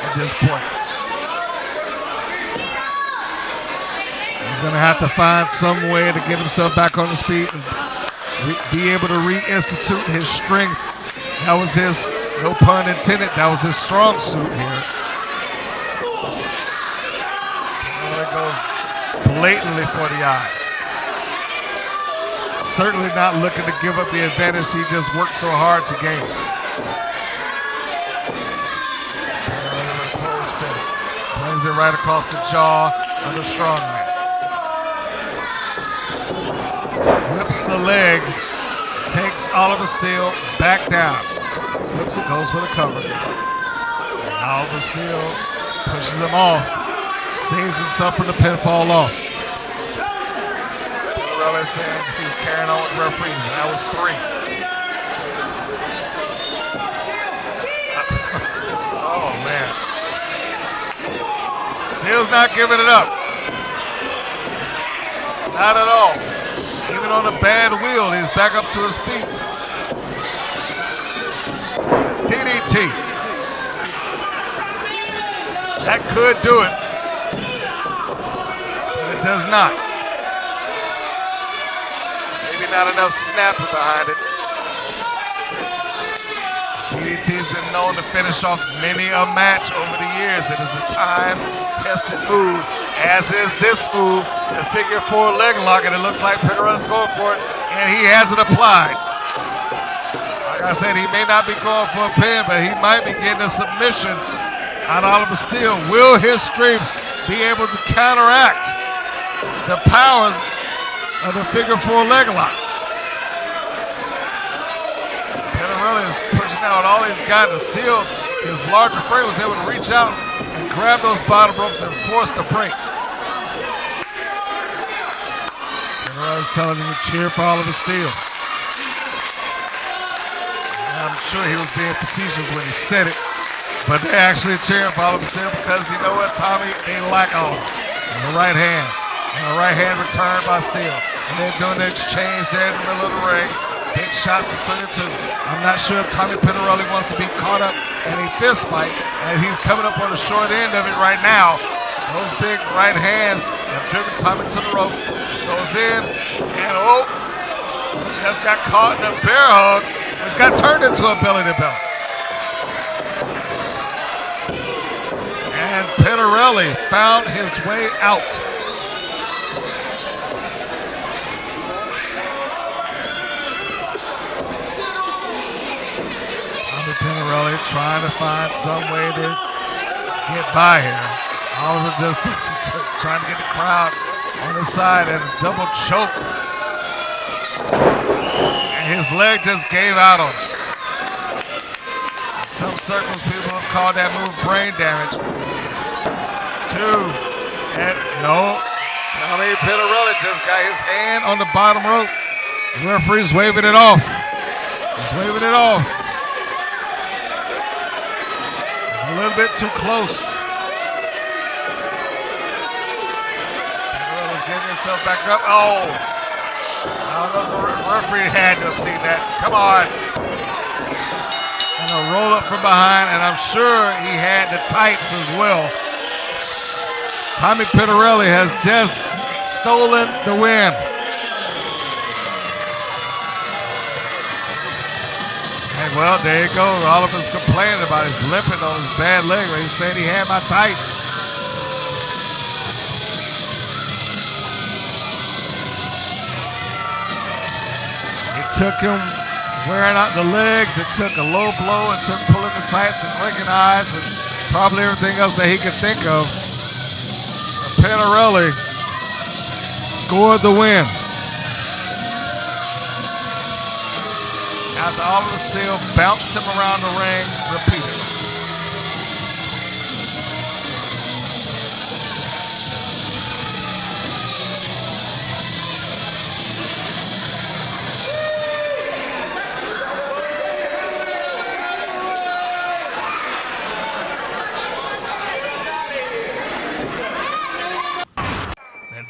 at this point. He's going to have to find some way to get himself back on his feet and be able to reinstitute his strength. That was his, no pun intended, that was his strong suit here. And it goes blatantly for the eyes. Certainly not looking to give up the advantage he just worked so hard to gain. Closed fist. Brings it right across the jaw of the strongman. Whips the leg. Takes Oliver Steele back down. Looks it, goes for the cover. And Oliver Steele pushes him off. Saves himself from the pinfall loss. Penirelli saying he's carrying on with referees. That was 3. Oh, man. Steele's not giving it up. Not at all. Even on a bad wheel, he's back up to his feet. DDT. That could do it. But it does not. Not enough snap behind it. DDT's been known to finish off many a match over the years. It is a time-tested move, as is this move, the figure 4 leg lock, and it looks like Penirelli's going for it, and he has it applied. Like I said, he may not be going for a pin, but he might be getting a submission on Oliver Steele. Will his strength be able to counteract the powers of the figure 4 leg lock? Penirelli is pushing out all he's got, and Steele, his larger frame, was able to reach out and grab those bottom ropes and force the break. Penirelli's telling him to cheer for Oliver Steele. I'm sure he was being facetious when he said it, but they're actually cheering for Oliver Steele because you know what, Tommy, they like Oliver. There's a right hand, and a right hand return by Steele. And they're doing the exchange there in the middle of the ring. Big shots between the two. I'm not sure if Tommy Penirelli wants to be caught up in a fist fight, and he's coming up on the short end of it right now. Those big right hands have driven Tommy to the ropes. Goes in, and just got caught in a bear hug, which got turned into a belly-to-belly. And Penirelli found his way out. Penirelli trying to find some way to get by here. Oliver just trying to get the crowd on his side and a double choke. And his leg just gave out on him. In some circles, people have called that move brain damage. 2. And no. Tommy Penirelli just got his hand on the bottom rope. The referee's waving it off. He's waving it off. It's a little bit too close. Penirelli's getting himself back up. Oh! I don't know if the referee had to have seen that. Come on. And a roll up from behind, and I'm sure he had the tights as well. Tommy Penirelli has just stolen the win. And well, there you go. All of us complaining about his limping on his bad leg. He said he had my tights. It took him wearing out the legs. It took a low blow. It took pulling the tights and blinking eyes and probably everything else that he could think of. Penirelli scored the win. After Oliver Steele bounced him around the ring repeatedly.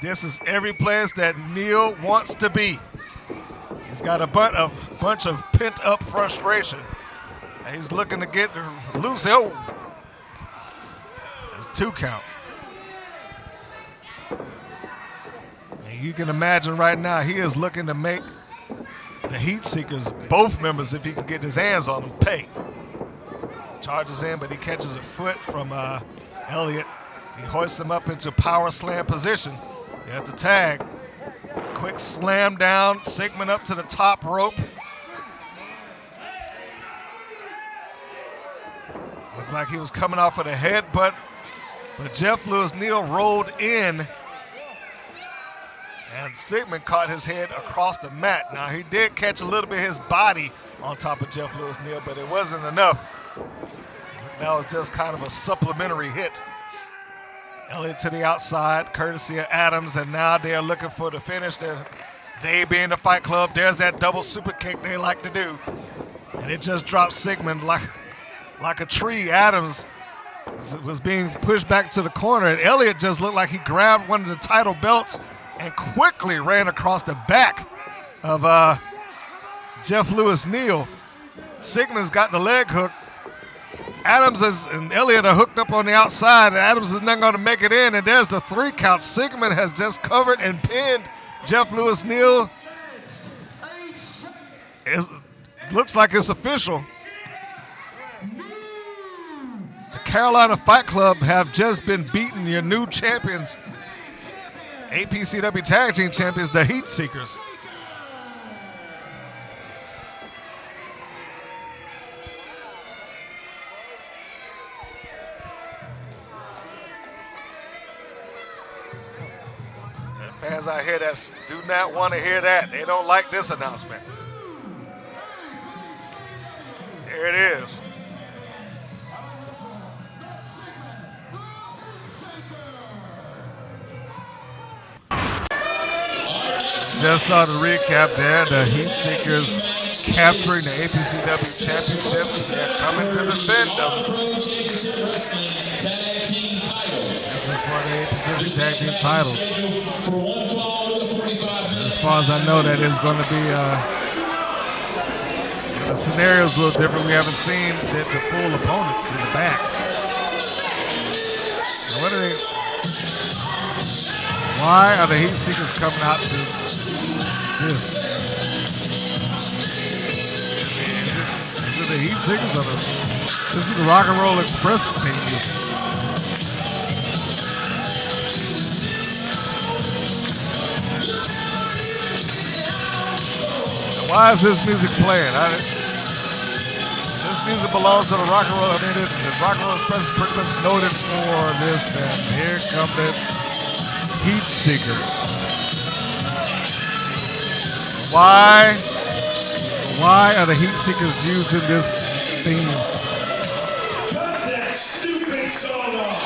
This is every place that Neil wants to be. He's got a bunch of pent-up frustration. And he's looking to get loose. Oh, it's 2 count. And you can imagine right now he is looking to make the Heatseekers, both members, if he can get his hands on them, pay. Charges in, but he catches a foot from Elliott. He hoists him up into power slam position. He has to tag. Quick slam down. Sigmund up to the top rope. Looks like he was coming off of the headbutt, but Jeff Lewis Neal rolled in, and Sigmund caught his head across the mat. Now, he did catch a little bit of his body on top of Jeff Lewis Neal, but it wasn't enough. That was just kind of a supplementary hit. Elliott to the outside, courtesy of Adamz, and now they're looking for the finish. They being the Fight Club, there's that double super kick they like to do. And it just dropped Sigmund like a tree. Adamz was being pushed back to the corner, and Elliott just looked like he grabbed one of the title belts and quickly ran across the back of Jeff Lewis Neal. Sigmund's got the leg hook. Adamz and Elliott are hooked up on the outside. Adamz is not going to make it in, and there's the 3 count. Sigmund has just covered and pinned Jeff Lewis Neal. It looks like it's official. The Carolina Fight Club have just been beaten, your new champions, APCW Tag Team Champions, the Heatseekers. Fans out here that do not want to hear that. They don't like this announcement. There it is. Just saw the recap there. The Heatseekers capturing the APCW championships. They're coming to defend them. This is for the APCW Tag Team titles. As far as I know, that is going to be the scenario's a little different. We haven't seen the full opponents in the back. Now, what are they? Why are the Heatseekers coming out to this? Is it the Heatseekers or this is the Rock and Roll Express thing? Why is this music playing? This music belongs to the Rock and Roll. I mean, the Rock and Roll Express is pretty much noted for this. And here come the Heatseekers. Why are the Heatseekers using this theme? Cut that stupid song off.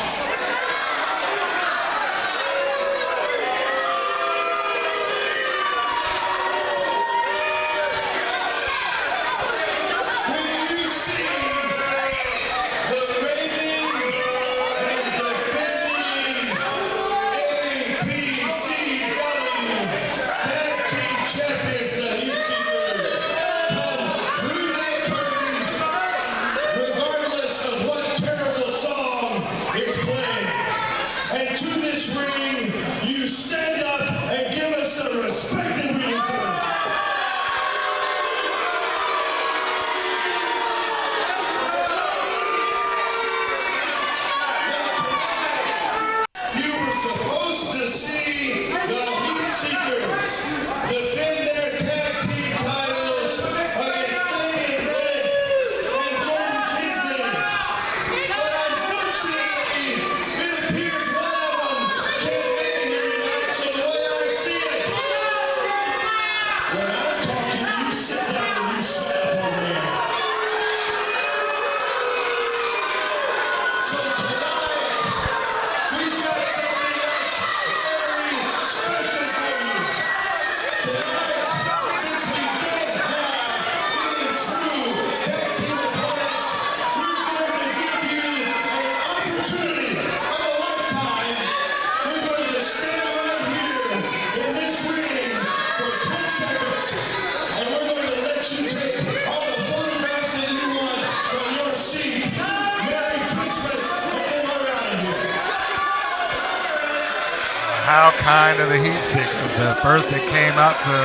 kind of the Heatseekers. At first they came out to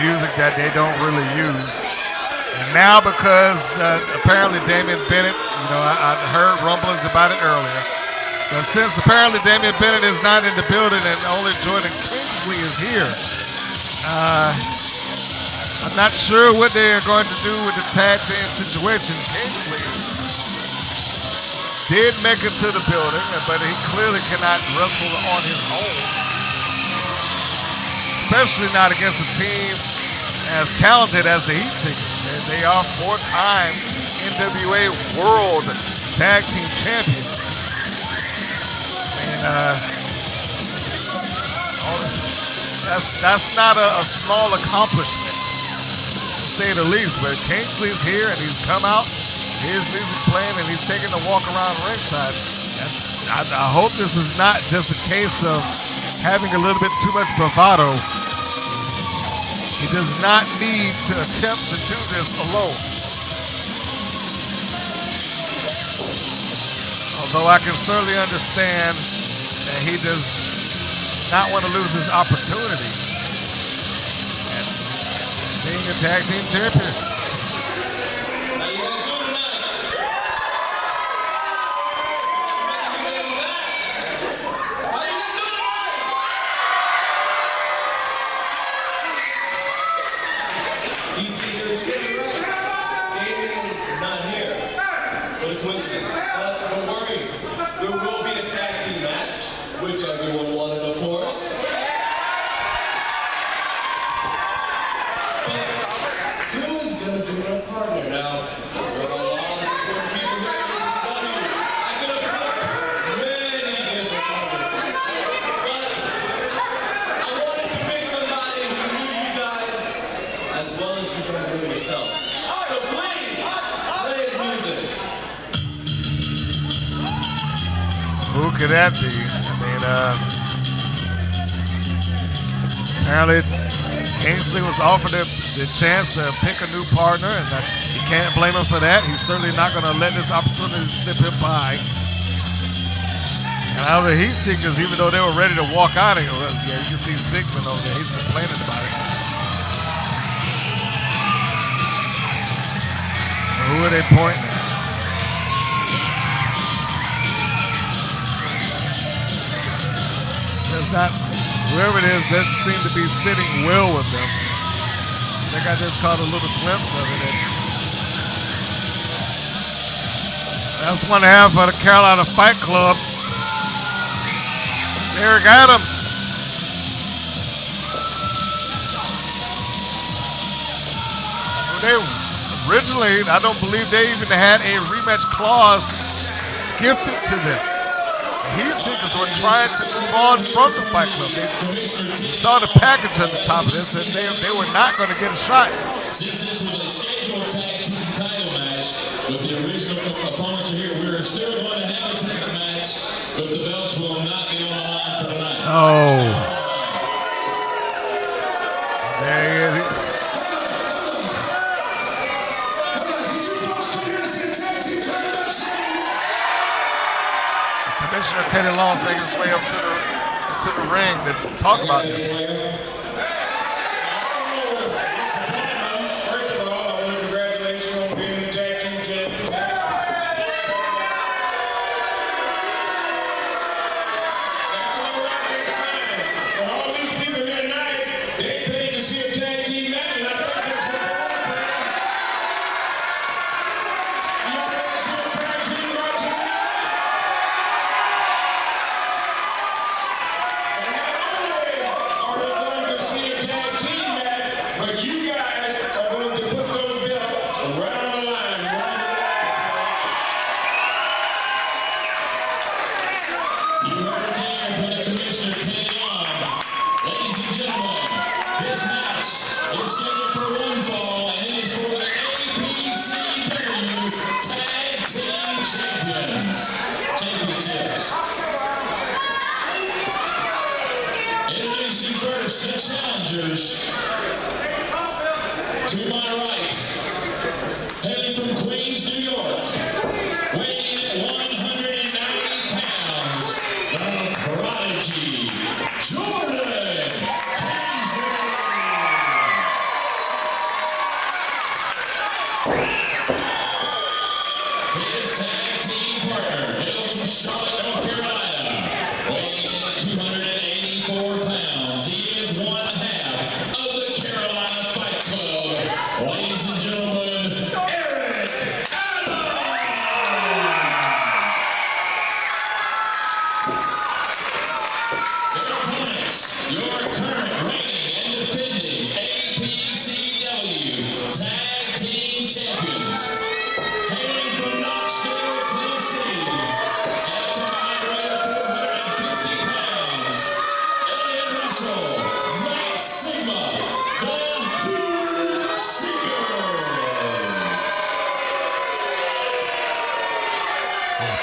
music that they don't really use. And now because apparently Damian Bennett, I heard rumblings about it earlier. But since apparently Damian Bennett is not in the building and only Jordan Kingsley is here, I'm not sure what they are going to do with the tag team situation. Kingsley did make it to the building, but he clearly cannot wrestle on his own, especially not against a team as talented as the Heatseekers. And they are 4-time NWA World Tag Team Champions. And that's not a small accomplishment, to say the least. But Kingsley's here, and he's come out. Here's music playing, and he's taking the walk around ringside. And I hope this is not just a case of having a little bit too much bravado. He does not need to attempt to do this alone. Although I can certainly understand that he does not want to lose his opportunity at being a tag team champion. Who could that be? I mean, apparently Kingsley was offered the chance to pick a new partner, and you can't blame him for that. He's certainly not going to let this opportunity slip him by. And out of the Heatseekers, even though they were ready to walk out of here, yeah, you can see Sigmund over there. He's complaining about it. Who are they pointing at? Whoever it is doesn't seem to be sitting well with them. I think I just caught a little glimpse of it. That's 1/2 of the Carolina Fight Club. Eric Adamz. They originally, I don't believe they even had a rematch clause gifted to them. Heatseekers were trying to move on from the Fight Club. They saw the package at the top of this, and they were not going to get a shot. Since this was a scheduled tag team title match, but the original opponents are here, we're still going to have a title match, but the belts will not be on the line for tonight. Oh. There he is. Commissioner Teddy Long's making his way up to the ring to talk about this. First of all, I want to congratulate you on being the tag team champion. For all these people here tonight, they paid to see a tag team match, and I thought this was you want to see a tag team match tonight? Introducing first the challengers. To my right, hailing from Queens, New York, weighing at 190 pounds, the Prodigy, Jordan.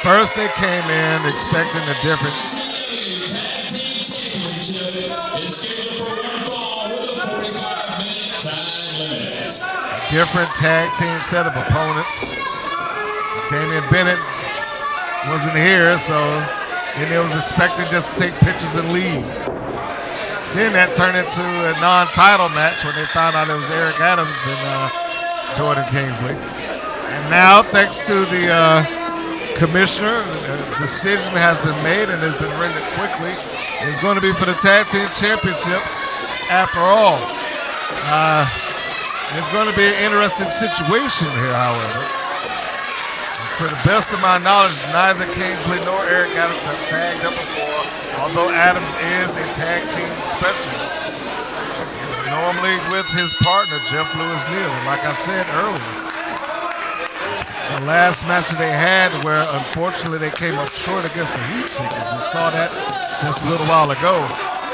First, they came in expecting a different. Tag Team Championship is scheduled for one fall with a 45-minute time limit. Different tag team set of opponents. Damian Bennett wasn't here, so then it was expected just to take pictures and leave. Then that turned into a non-title match when they found out it was Eric Adamz and Jordan Kingsley. And now, thanks to the commissioner, a decision has been made and has been rendered quickly. It's going to be for the tag team championships after all. It's going to be an interesting situation here, however. To the best of my knowledge, neither Kingsley nor Eric Adamz have tagged up before, although Adamz is a tag team specialist. He's normally with his partner, Jeff Lewis Neal. Like I said earlier, the last match that they had where unfortunately they came up short against the Heatseekers, we saw that just a little while ago.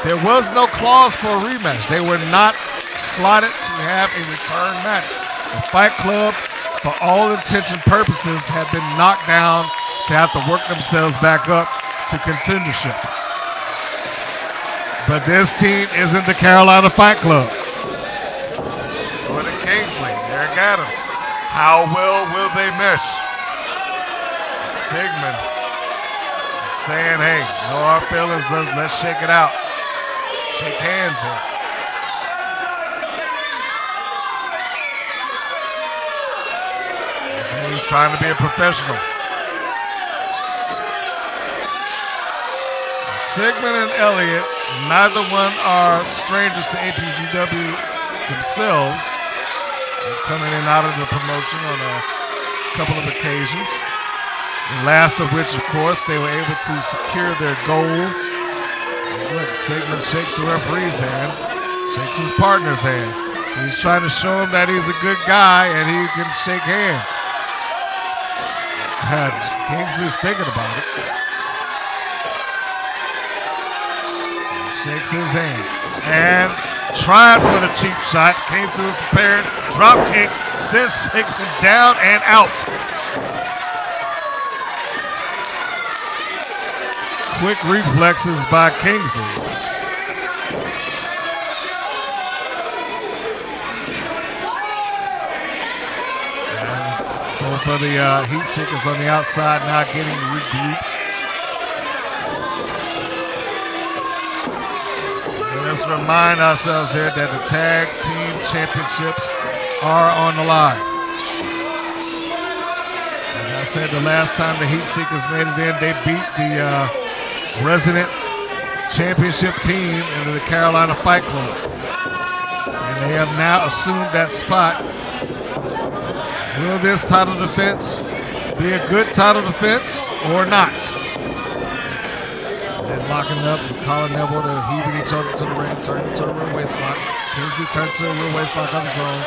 There was no clause for a rematch. They were not slotted to have a return match. The Fight Club, for all intents and purposes, have been knocked down to have to work themselves back up to contendership. But this team isn't the Carolina Fight Club. Jordan Kingsley, Eric Adamz. How well will they mesh? Sigmund saying, hey, no hard feelings, let's shake it out. Shake hands here. He's trying to be a professional. Sigmund and Elliott, neither one are strangers to APCW themselves. They're coming in and out of the promotion on a couple of occasions. The last of which, of course, they were able to secure their goal. Look, Sigmund shakes the referee's hand, shakes his partner's hand. He's trying to show him that he's a good guy and he can shake hands. Kingsley's thinking about it. He shakes his hand and tried for the cheap shot. Kingsley was prepared. Drop kick sends Sigmund down and out. Quick reflexes by Kingsley. For the Heatseekers on the outside now getting regrouped. And let's remind ourselves here that the tag team championships are on the line. As I said, the last time the Heatseekers made it in, they beat the resident championship team into the Carolina Fight Club. And they have now assumed that spot. Will this title defense be a good title defense or not? And locking up, Colin Neville, they're heaving each other to the ring, turning to the real waistlock. Kingsley turns to the real waistlock on his own.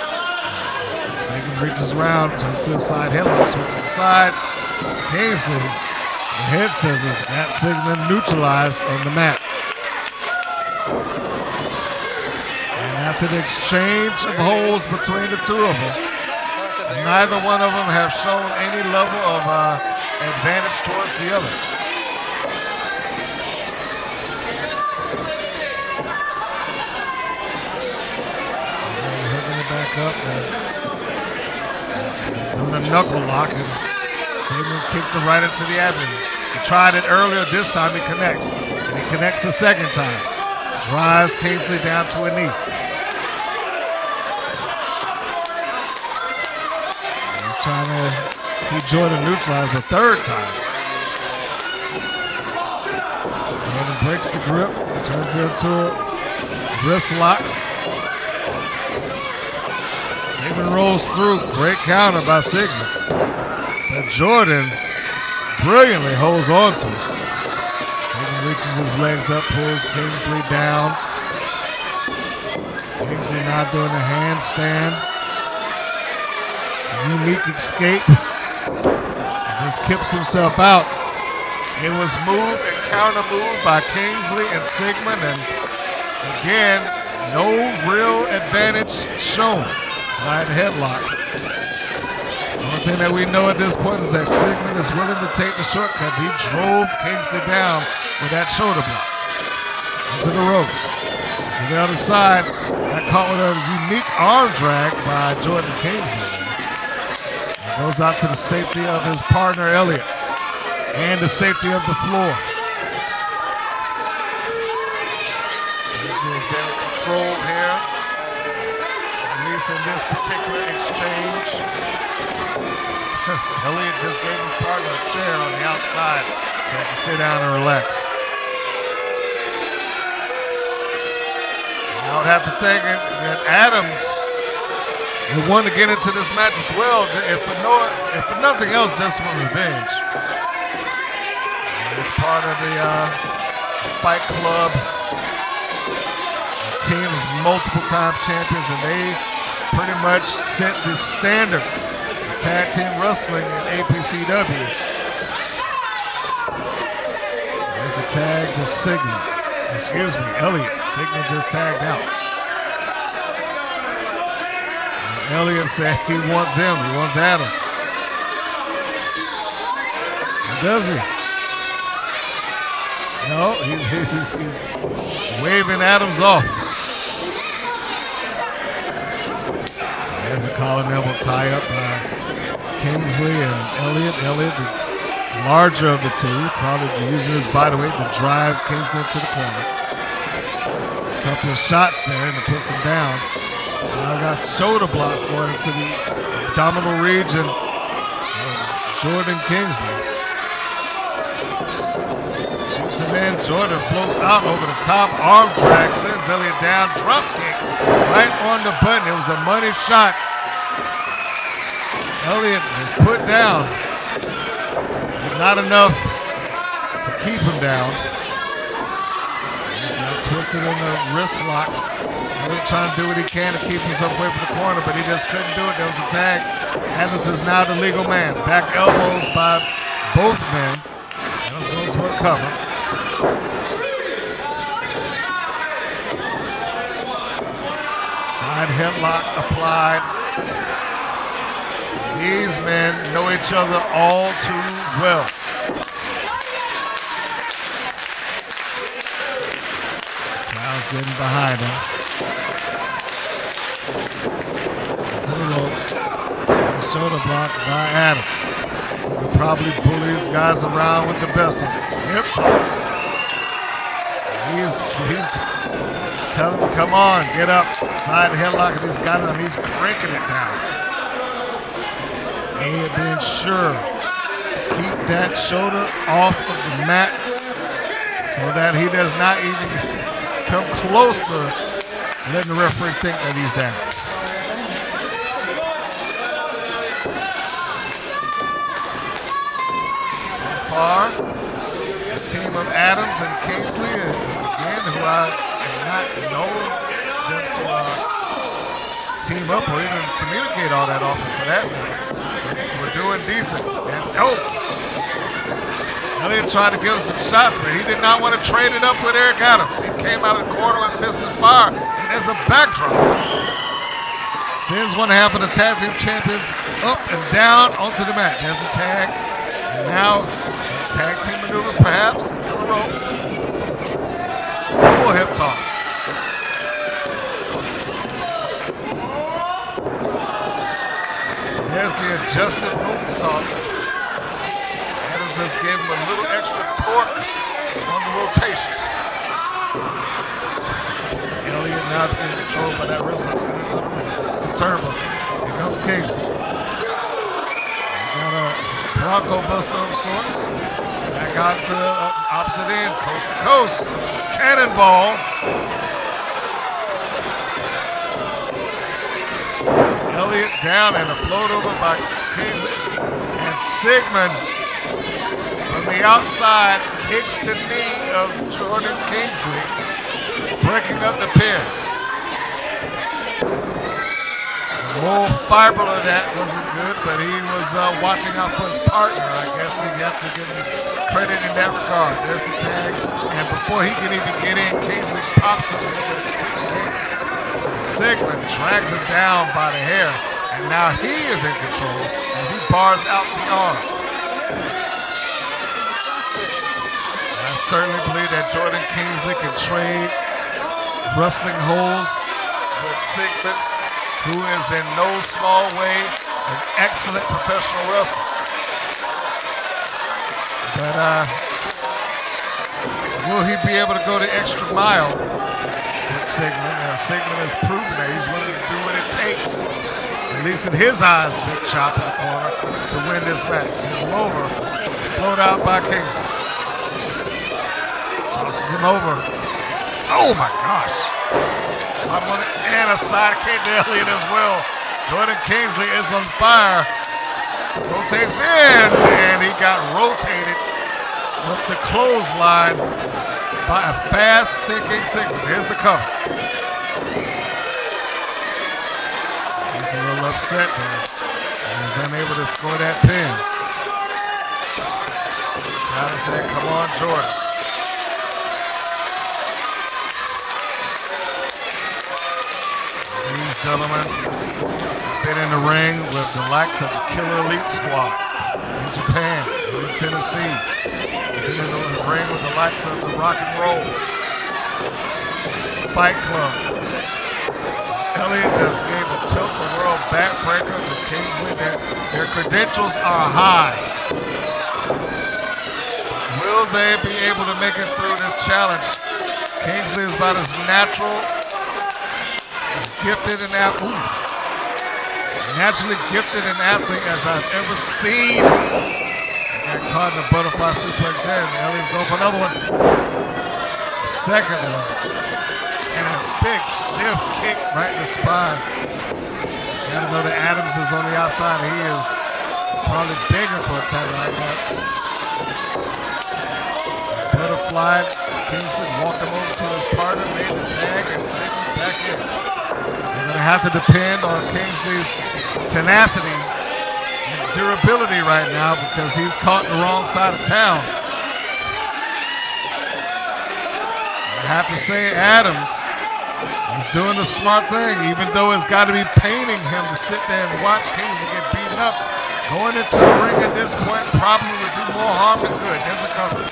Sigmund reaches around, turns to the side headlock, switches sides. Kingsley, the head scissors, got Sigmund neutralized on the mat. And after the exchange of holds between the two of them, neither one of them have shown any level of advantage towards the other. So they're hooking it back up and doing a knuckle lock, and Sigmund kicked him right into the abdomen. He tried it earlier. This time he connects, and he connects a second time. Drives Kingsley down to a knee. Trying to keep Jordan neutralized the third time. Jordan breaks the grip, turns it into a wrist lock. Sigmund rolls through. Great counter by Sigmund. But Jordan brilliantly holds on to it. Sigmund reaches his legs up, pulls Kingsley down. Kingsley now doing a handstand. Unique escape. Just keeps himself out. It was move and counter move by Kingsley and Sigmund, and again, no real advantage shown. Slide headlock. One thing that we know at this point is that Sigmund is willing to take the shortcut. He drove Kingsley down with that shoulder block. Into the ropes. To the other side. Got caught with a unique arm drag by Jordan Kingsley. It goes out to the safety of his partner, Elliott. And the safety of the floor. Kingsley has been controlled here. At least in this particular exchange. Elliott just gave his partner a chair on the outside so he can sit down and relax. I would have to think that Adamz would want to get into this match as well, if for nothing else, just for revenge. He's part of the Fight Club. The team's multiple-time champions, and they pretty much set the standard for tag team wrestling in APCW. There's a tag to Sigmund. Excuse me, Elliott. Sigmund just tagged out. And Elliott said he wants him. He wants Adamz. And does he? No, he's waving Adamz off. There's a collar level tie-up by Kingsley and Elliott. Elliott, the larger of the two, probably using his body weight to drive Kingsley into the corner. A couple of shots there and it puts him down. Now got shoulder blocks going into the abdominal region of Jordan Kingsley. Shoots him in. Jordan floats out over the top. Arm drag sends Elliott down. Drop kick right on the button. It was a money shot. Elliott was put down. Not enough to keep him down. He's now twisted in the wrist lock. Elliott trying to do what he can to keep himself away from the corner, but he just couldn't do it. There was a tag. Adamz is now the legal man. Back elbows by both men. Adamz goes for a cover. Side headlock applied. These men know each other all too well. Crowd's getting behind him. To the ropes. And shoulder block by Adamz. He'll probably bully guys around with the best of them. Hip tossed. He's telling him, come on, get up. Side headlock, and he's got him. He's cranking it down. And being sure to keep that shoulder off of the mat so that he does not even come close to letting the referee think that he's down. So far, the team of Adamz and Kingsley, again, who I have not known them to team up or even communicate all that often for that matter. We're doing decent. And Elliott tried to give us some shots, but he did not want to trade it up with Eric Adamz. He came out of the corner and missed his fire. And there's a backdrop. Sends one half of the tag team champions up and down onto the mat. There's a tag. And now a tag team maneuver perhaps into the ropes. Double hip toss. There's the adjusted moonsault. Adamz just gave him a little extra torque on the rotation. Elliott now being controlled by that wrist lock sent into the turnbuckle. Here comes Kingsley. He got a Bronco buster of sorts. Back out to the opposite end, coast to coast. Cannonball. Elliott down and a float over by Kingsley. And Sigmund from the outside kicks the knee of Jordan Kingsley, breaking up the pin. More fiber of that wasn't good, but he was watching out for his partner. I guess you have to give him credit in that regard. There's the tag, and before he can even get in, Kingsley pops him into the kick. Sigmund drags him down by the hair. And now he is in control as he bars out the arm. I certainly believe that Jordan Kingsley can trade wrestling holds with Sigmund, who is in no small way an excellent professional wrestler. But will he be able to go the extra mile with Sigmund? Sigmund has proven that he's willing to do what it takes, at least in his eyes, big chop in the corner, to win this match. Sends him over, float out by Kingsley. Tosses him over. Oh my gosh. And a side kick to Elliott as well. Jordan Kingsley is on fire. Rotates in, and he got rotated with the clothesline by a fast thinking Sigmund. Here's the cover. He's a little upset there. He was unable to score that pin. Crowd said, come on, Jordan. These gentlemen have been in the ring with the likes of the Killer Elite Squad in Japan, in Tennessee. They've been in the ring with the likes of the Rock and Roll Fight Club. Elliott just gave a tilt-the-world backbreaker to Kingsley. Their credentials are high. Will they be able to make it through this challenge? Kingsley is about as natural, as gifted and naturally gifted an athlete as I've ever seen. Got caught in a butterfly suplex there, and Elliott's going for another one. Second one. And a big stiff kick right in the spine. You gotta know that Adamz is on the outside. He is probably begging for a tag right now. Butterfly. Kingsley walked him over to his partner, made the tag, and sent him back in. They're gonna have to depend on Kingsley's tenacity and durability right now because he's caught in the wrong side of town. I have to say Adamz is doing the smart thing, even though it's got to be paining him to sit there and watch Kingsley get beaten up. Going into the ring at this point probably would do more harm than good. There's a cover.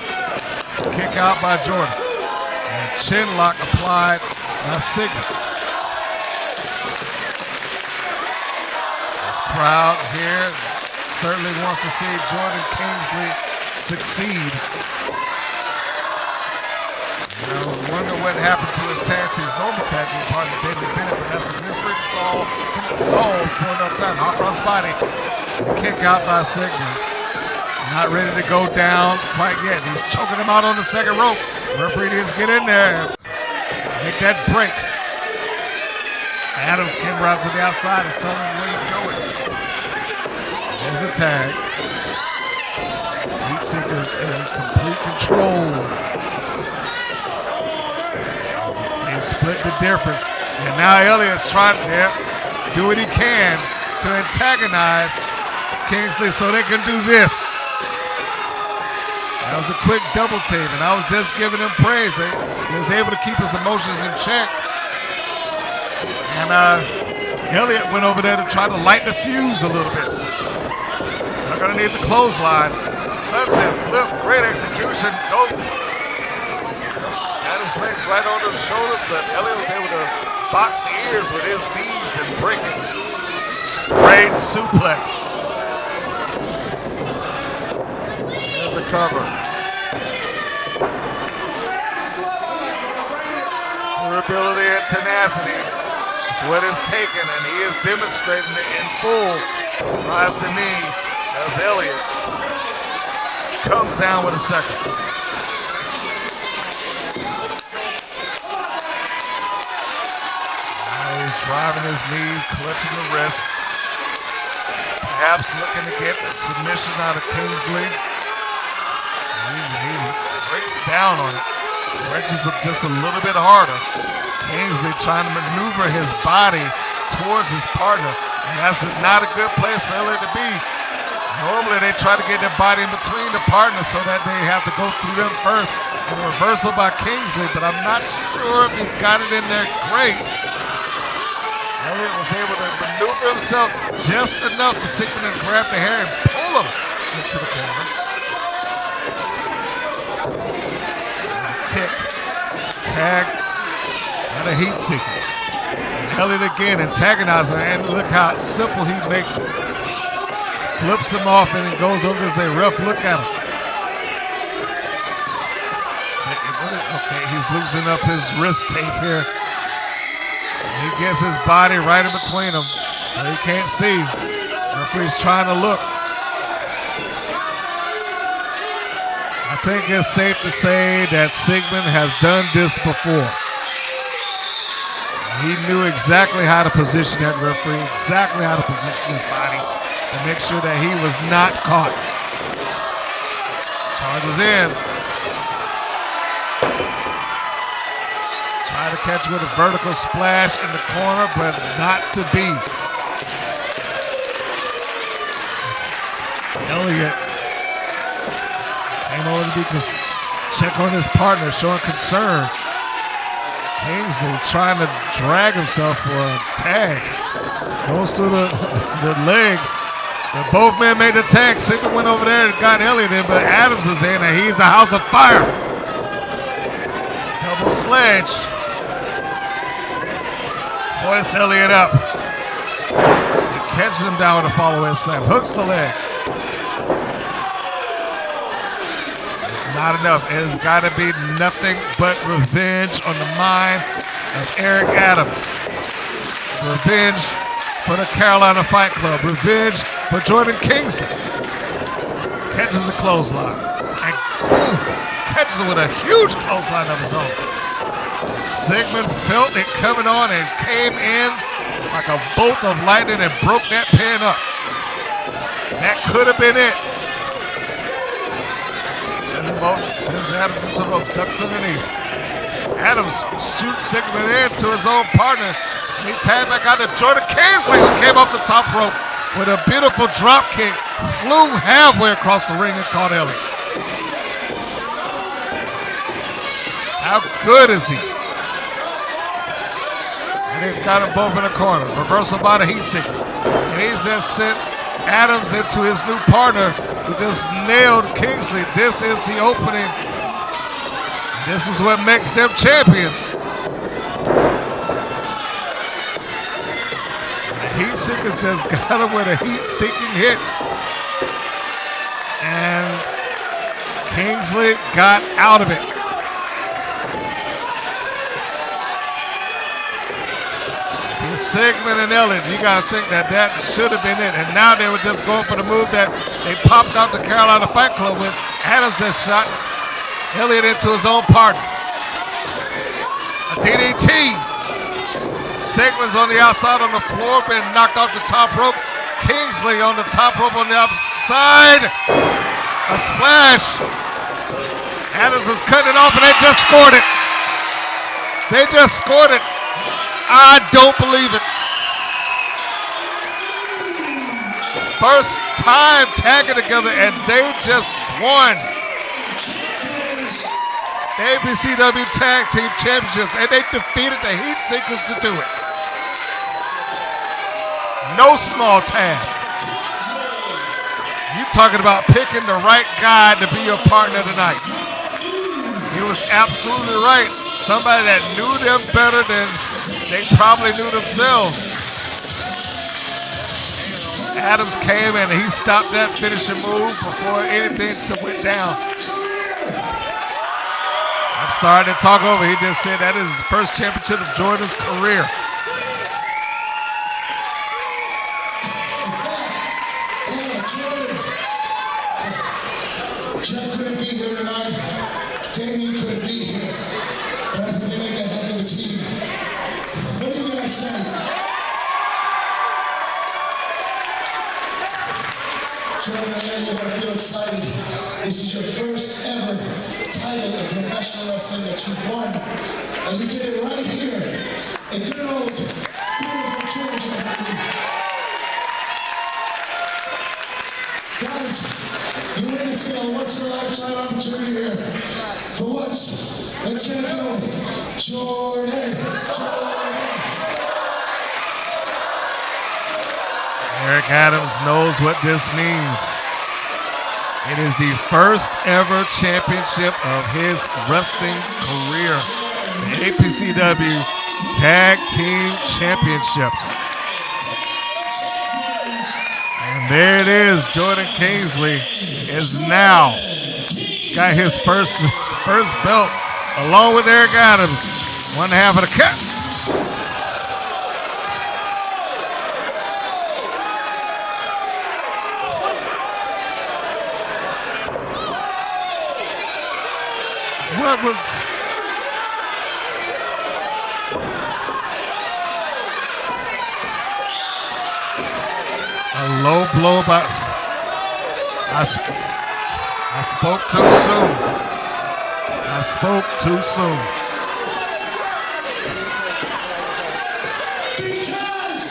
Kick out by Jordan. And chin lock applied by Sigmund. This crowd here certainly wants to see Jordan Kingsley succeed. I wonder what happened to his normal tag team partner, David Bennett, but that's a mystery solved for another time. Hot cross body. Kick out by Sigmund. Not ready to go down quite yet. He's choking him out on the second rope. Referee needs to get in there and make that break. Adamz came right to the outside and telling him where you're going. There's a tag. Heatseekers in complete control. Split the difference. And now Elliott's trying to do what he can to antagonize Kingsley so they can do this. That was a quick double team, and I was just giving him praise. He was able to keep his emotions in check. And Elliott went over there to try to light the fuse a little bit. They're going to need the clothesline. Sunset flip, great execution. Nope. His legs right onto the shoulders, but Elliott was able to box the ears with his knees and break it. Great suplex. There's a cover. Durability and tenacity is what is taken, and he is demonstrating it in full. Drives the knee as Elliott comes down with a second. Driving his knees, clutching the wrists. Perhaps looking to get a submission out of Kingsley. He breaks down on it. Wrenches up just a little bit harder. Kingsley trying to maneuver his body towards his partner. And that's not a good place for Elliott to be. Normally they try to get their body in between the partners so that they have to go through them first. And a reversal by Kingsley, but I'm not sure if he's got it in there great. Elliott was able to maneuver himself just enough for Sigmund to grab the hair and pull him into the corner. There's a kick, tag, and the Heatseekers. Elliott again antagonizing, and look how simple he makes it. Flips him off and then goes over to say, "Ref, look at him." Okay, he's loosening up his wrist tape here. He gets his body right in between them, so he can't see. Referee's trying to look. I think it's safe to say that Sigmund has done this before. He knew exactly how to position that referee, exactly how to position his body to make sure that he was not caught. Charges in. Try to catch with a vertical splash in the corner, but not to be. Elliott came over to check on his partner, showing concern. Kingsley trying to drag himself for a tag. Goes through the legs. But both men made the tag. Sigmund went over there and got Elliott in, but Adamz is in, and he's a house of fire. Double sledge. Hoists Elliott up. He catches him down with a follow-in slam. Hooks the leg. It's not enough. It's got to be nothing but revenge on the mind of Eric Adamz. Revenge for the Carolina Fight Club. Revenge for Jordan Kingsley. Catches the clothesline. And catches it with a huge clothesline of his own. Sigmund felt it coming on and came in like a bolt of lightning and broke that pin up. That could have been it. Sends Adamz into the ropes, tucks underneath. Adamz shoots Sigmund into his own partner. And he tagged back out to Jordan Kingsley, who came off the top rope with a beautiful drop kick. Flew halfway across the ring and caught Elliott. How good is he? And they've got them both in the corner. Reversal by the Heatseekers. And he's just sent Adamz into his new partner, who just nailed Kingsley. This is the opening. This is what makes them champions. The Heatseekers just got him with a heat-seeking hit. And Kingsley got out of it. Sigmund and Elliott, you got to think that should have been it. And now they were just going for the move that they popped out the Carolina Fight Club with. Adamz just shot Elliott into his own partner. A DDT. Sigmund's on the outside on the floor, been knocked off the top rope. Kingsley on the top rope on the outside. A splash. Adamz is cutting it off, and they just scored it. They just scored it. I don't believe it. First time tagging together, and they just won the APCW Tag Team Championships, and they defeated the Heatseekers to do it. No small task. You talking about picking the right guy to be your partner tonight. He was absolutely right. Somebody that knew them better than they probably knew themselves. Adamz came and he stopped that finishing move before anything went down. I'm sorry to talk over. He just said that is the first championship of Jordan's career. Jeff couldn't be here tonight. Damien couldn't be here. But I think they make that heck of a team. What are you guys saying? Jordan, I know you're going to feel excited. This is your first ever title in professional wrestling that you've won. And you did it right here in good old, beautiful Georgia. Guys, you win this a once-in-a-lifetime opportunity here. For once, let's get it going. Jordan, Jordan. Eric Adamz knows what this means. It is the first ever championship of his wrestling career. The APCW Tag Team Championships. And there it is. Jordan Kingsley is now got his first belt along with Eric Adamz. 1/2 of the cut. What was a low blow by I spoke too soon. I spoke too soon. Because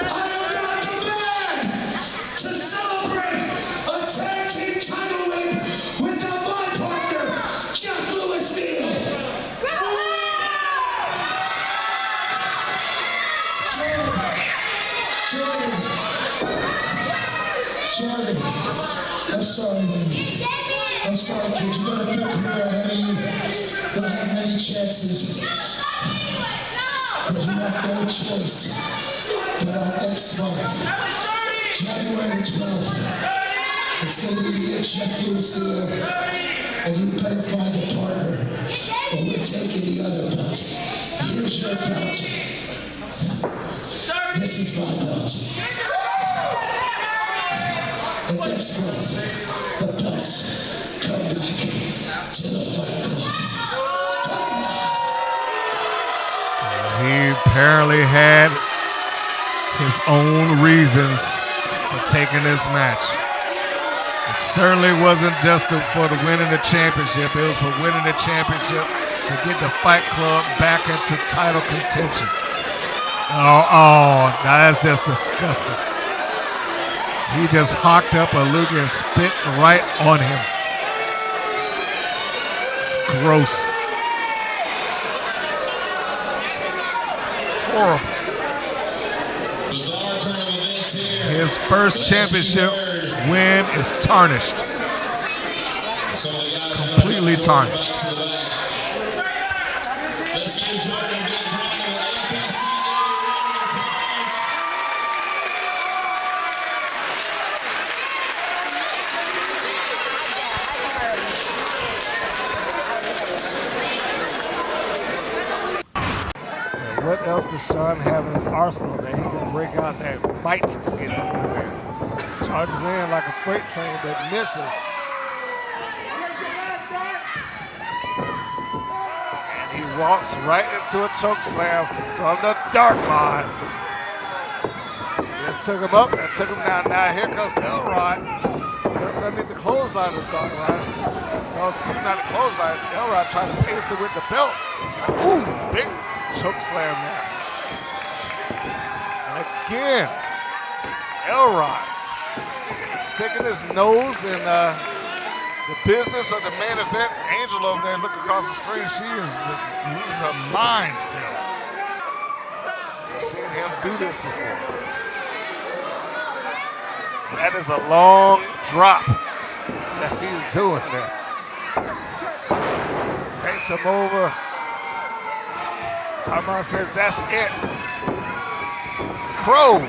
I am not the man to celebrate a tag team title win without my partner, Steele. Jordan, I'm sorry, baby. I'm sorry, kid. You got a big career ahead of you. You'll have many chances. But you have no choice. But our next month, January 12th, it's going to be me and Steele. And you better find a partner, or we're taking the other belt. Here's your belt. This is my belt. And next month, the belts come back to the Fight Club. He apparently had his own reasons for taking this match. It certainly wasn't just for the winning the championship. It was for winning the championship to get the Fight Club back into title contention. Oh, now that's just disgusting. He just hawked up a look and spit right on him. It's gross. Horrible. His first championship win is tarnished. Completely tarnished. What else does Sean have in his arsenal that he can break out that bite to get over there? Charges in like a freight train but misses. And he walks right into a choke slam from the Darkmon. Just took him up and took him down. Now here comes Elrod. Looks underneath the clothesline of the Darkmon. No, it's coming out the clothesline. Elrod trying to paste it with the belt. Ooh, big choke slam there. And again, Elrod sticking his nose in the business of the main event. Angel over there looking across the screen. She is losing her mind still. We've seen him do this before. That is a long drop that he's doing there. Takes him over. Adamz says that's it. Crowe,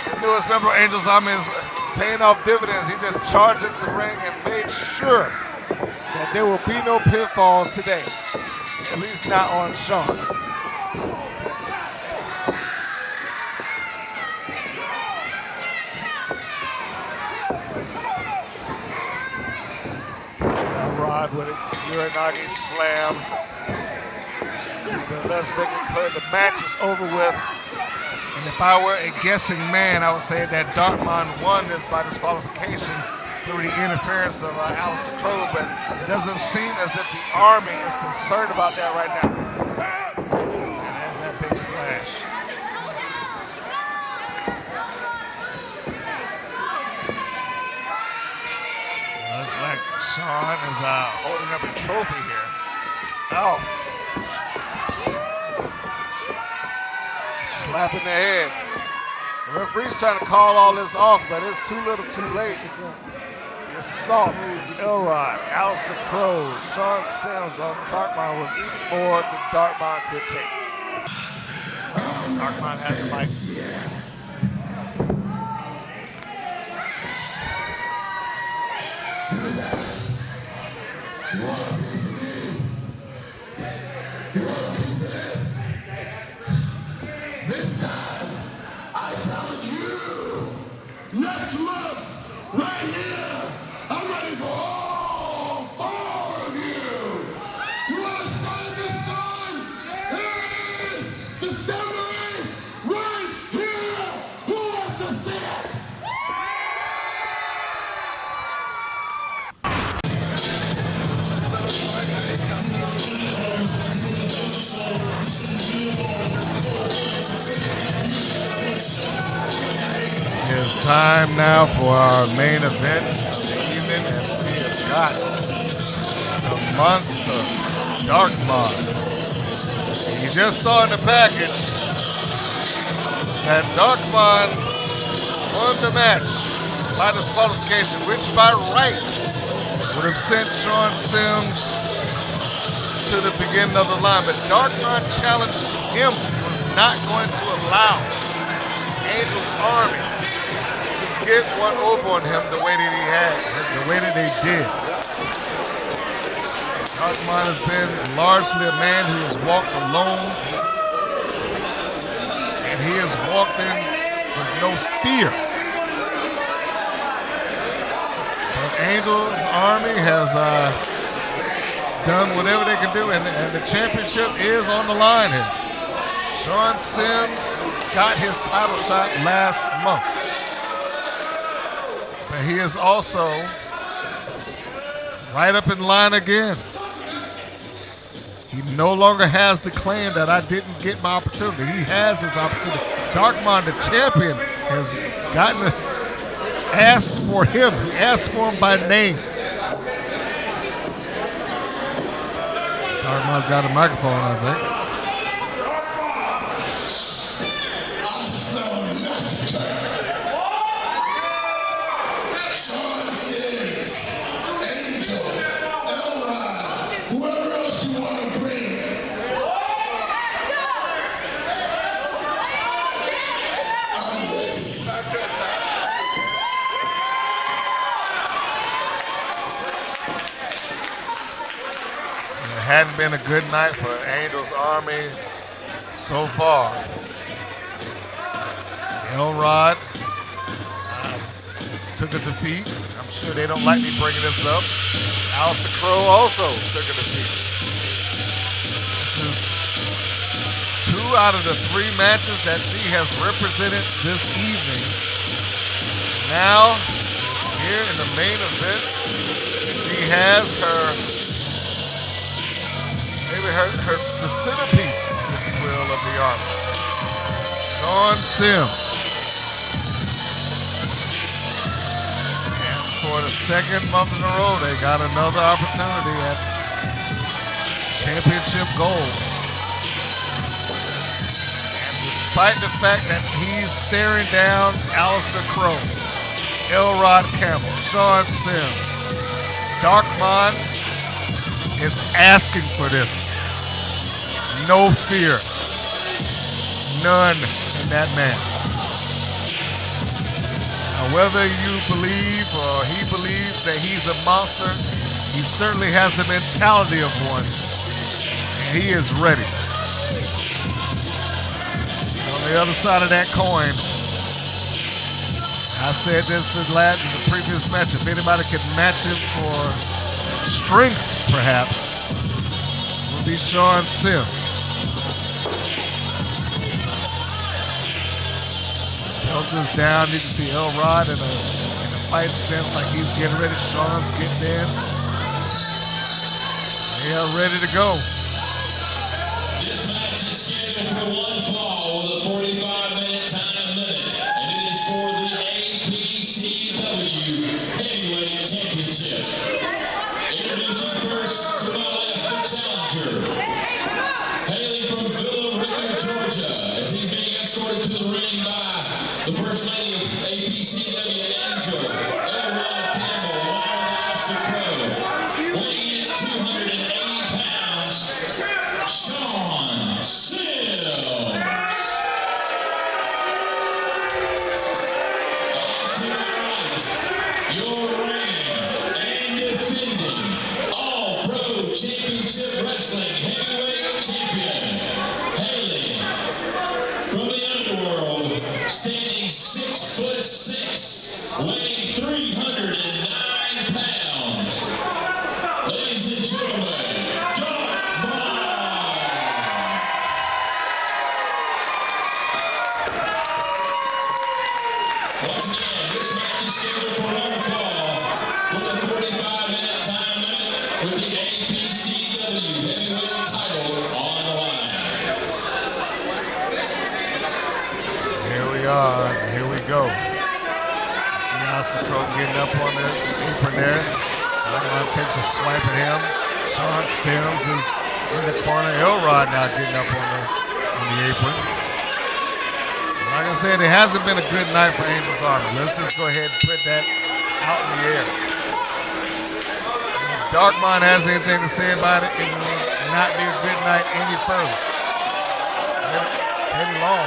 the newest member of Angel's Army, is paying off dividends. He just charged into the ring and made sure that there will be no pinfalls today. At least not on Sean. Elrod with a Uranagi slam. But let's make it clear the match is over with. And if I were a guessing man, I would say that Darkmon won this by disqualification through the interference of Alister Crowe, but it doesn't seem as if the Army is concerned about that right now. And there's that big splash. Looks like Sean is holding up a trophy here. Oh. Slap in the head. The referee's trying to call all this off, but it's too little too late. The assault, Elrod, Alister, Crowe, Sean Sims on Darkmon was even more than Darkmon could take. Darkmon has the mic. This time, I challenge you. Next month, right here, I'm ready for all of you. You want to shine the sun? Here it is, December 8th, right here. Who wants to see it? It's time now for our main event of the evening, and we have got the monster, Darkmon. You just saw in the package that Darkmon won the match by disqualification, which by right would have sent Sean Sims to the beginning of the line, but Darkmon challenged him. He was not going to allow Angel's Army get one over on him the way that he had, the way that they did. Darkmon has been largely a man who has walked alone, and he has walked in with no fear. But Angel's Army has done whatever they can do, and the championship is on the line here. Sean Sims got his title shot last month. But he is also right up in line again. He no longer has the claim that I didn't get my opportunity. He has his opportunity. Darkmon, the champion, has asked for him. He asked for him by name. Darkmon's got a microphone, I think. Hadn't been a good night for Angel's Army so far. Elrod took a defeat. I'm sure they don't like me bringing this up. Alister Crowe also took a defeat. This is 2 out of the 3 matches that she has represented this evening. Now, here in the main event, she has the centerpiece, if you will, of the Army. Sean Sims. And for the second month in a row, they got another opportunity at championship gold. And despite the fact that he's staring down Alister Crowe, Elrod Campbell, Sean Sims, Darkmon is asking for this. No fear. None in that man. Now, whether you believe or he believes that he's a monster, he certainly has the mentality of one. And he is ready. On the other side of that coin, I said this in the previous match, if anybody could match him for strength, perhaps, will be Sean Sims. Belts is down. You can see Elrod in a fighting stance like he's getting ready. Sean's getting in. They are ready to go. This match is scheduled for one fall with a 45-minute time limit, and it is for the APCW Heavyweight Championship. Introducing first to my left, the challenger, hailing from Villa Rica, Georgia, as he's being escorted to the ring by the First Lady of APCW, Angel, Elrod, Campbell, along with Alister, Crowe. Weighing in at 280 pounds, Steele. To my right, your reigning and defending All-Pro Championship Wrestling Heavyweight Champion, hailing from the underworld, standing 6'6", weighing 309 pounds. Ladies and gentlemen, Darkmon. Once again, this match is scheduled for one fall with a 45-minute time limit with the APCW heavyweight title on the line. Here we are. Here we go. See Alister Crowe getting up on the apron there. Darkmon takes a swipe at him. Sean Stems is in the corner. Elrod now getting up on the apron. Like I said, it hasn't been a good night for Angel's Army. Let's just go ahead and put that out in the air. If Darkmon has anything to say about it, it will not be a good night any further. Teddy Long.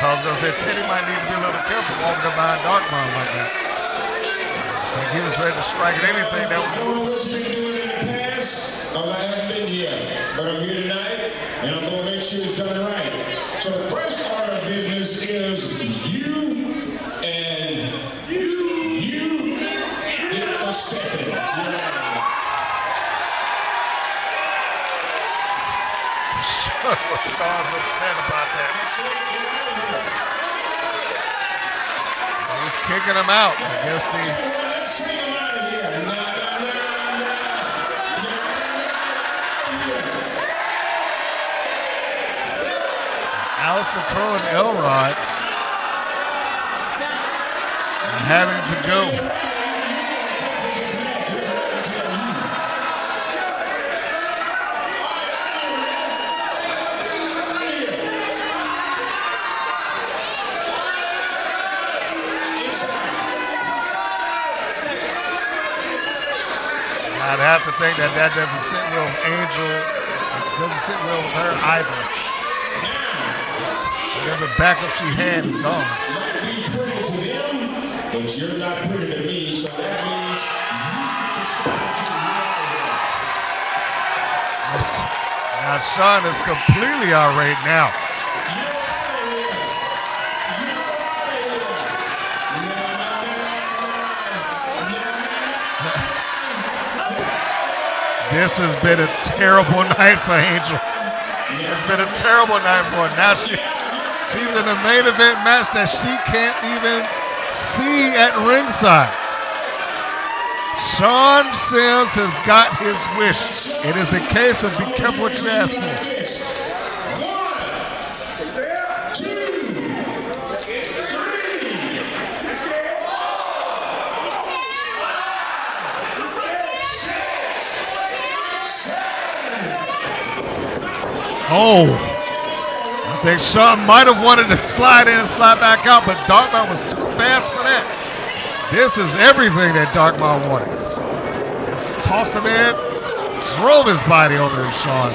I was going to say, Teddy might need to be a little careful walking up behind Darkmon like that. I think he was ready to strike at anything that was I don't know what you've been doing in the past, because I haven't been here. But I'm here tonight, and I'm going to make sure it's done right. So the first order of business is you and you get a step in. Sean's upset about that. He's kicking him out. I guess Let's sing him out of here. Alister Crowe and Elrod are having to go. I'd have to think that doesn't sit well with Angel. It doesn't sit well with her either. Whatever backup she had is gone. Might be pretty to them, but you're not pretty to me, so that means you can Now Sean is completely irate now. This has been a terrible night for Angel. It's been a terrible night for her. Now she's in a main event match that she can't even see at ringside. Sean Sims has got his wish. It is a case of be careful what you ask for. 1, 2, 3. Oh, I think Sean might have wanted to slide in and slide back out, but Darkmon was too fast for that. This is everything that Darkmon wanted. Just tossed him in, drove his body over to Sean.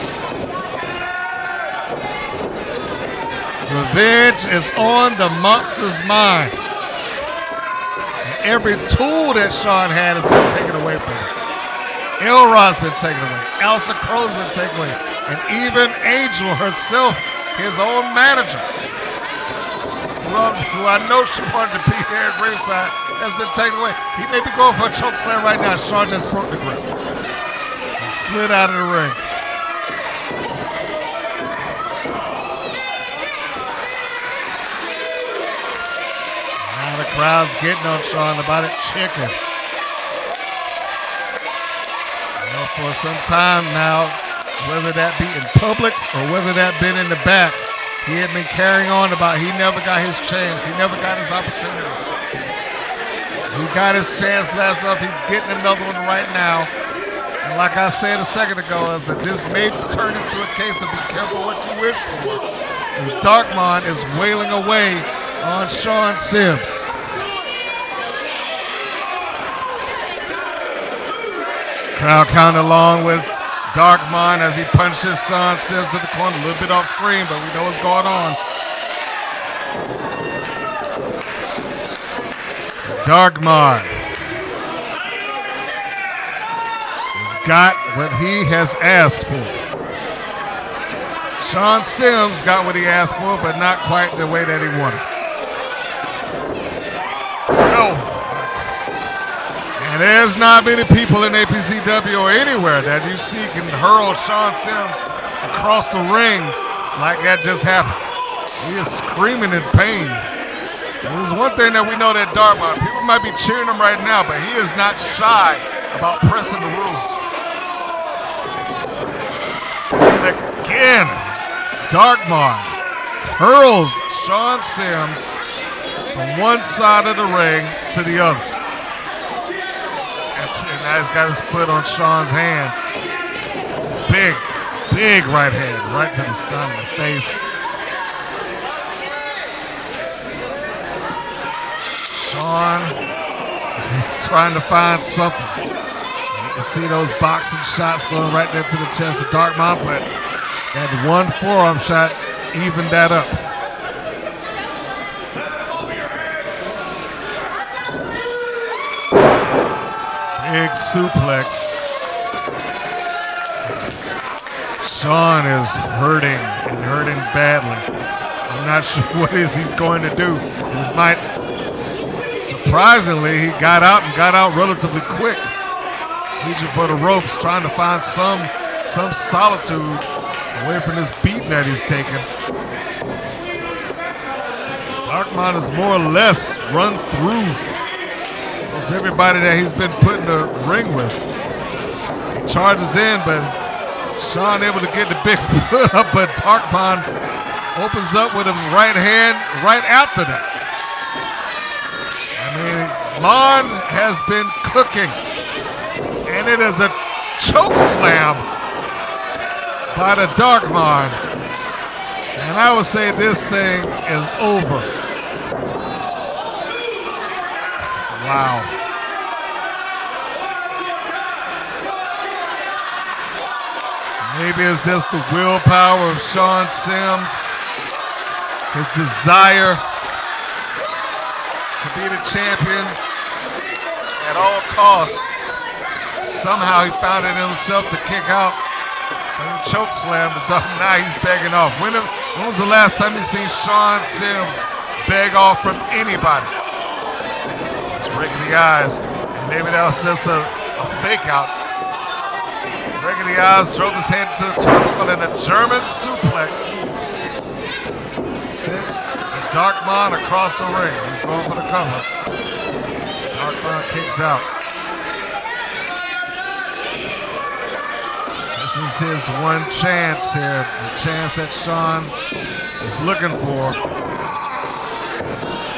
Revenge is on the monster's mind. And every tool that Sean had has been taken away from him. Elrod's been taken away. Alister Crowe's been taken away. And even Angel herself, his own manager, who I know she wanted to be here at ringside, has been taken away. He may be going for a choke slam right now. Sean just broke the grip and slid out of the ring. Now the crowd's getting on Sean about it chicken. Well, for some time now, whether that be in public or whether that been in the back, he had been carrying on about he never got his chance. He never got his opportunity. He got his chance last month. He's getting another one right now. And like I said a second ago, is that this may turn into a case of be careful what you wish for. as Darkmon is wailing away on Sean Sims. Crowd counting along with Darkmon as he punches Sean Sims in the corner. A little bit off screen, but we know what's going on. Darkmon has got what he has asked for. Sean Sims got what he asked for, but not quite the way that he wanted. No. And there's not many people in APCW or anywhere that you see can hurl Sean Sims across the ring like that just happened. He is screaming in pain. There's one thing that we know that Darkmon, people might be cheering him right now, but he is not shy about pressing the rules. And again, Darkmon hurls Sean Sims from one side of the ring to the other. And now he's got his foot on Sean's hands. Big right hand, right to the stomach, the face. Sean is trying to find something. You can see those boxing shots going right there to the chest of Darkmon, but that one forearm shot evened that up. Big suplex. Sean is hurting and hurting badly. I'm not sure what is he's going to do. This might. Surprisingly, he got out relatively quick. Reaching for the ropes, trying to find some solitude away from this beating that he's taking. Darkmon is more or less run through almost everybody that he's been put in the ring with. He charges in, but Sean able to get the big foot up, but Darkmon opens up with a right hand right after that. Lon has been cooking, and it is a choke slam by the Darkmon. And I would say this thing is over. Wow. Maybe it's just the willpower of Sean Sims, his desire to be the champion at all costs. Somehow he found it in himself to kick out and choke slam the dog. Now he's begging off. When was the last time you seen Sean Sims beg off from anybody? He's raking the eyes. And maybe that was just a fake out. Raking the eyes, drove his head to the turnbuckle and a German suplex. Sent Darkmon across the ring. He's going for the cover. Darkmon kicks out. This is his one chance here. The chance that Sean is looking for.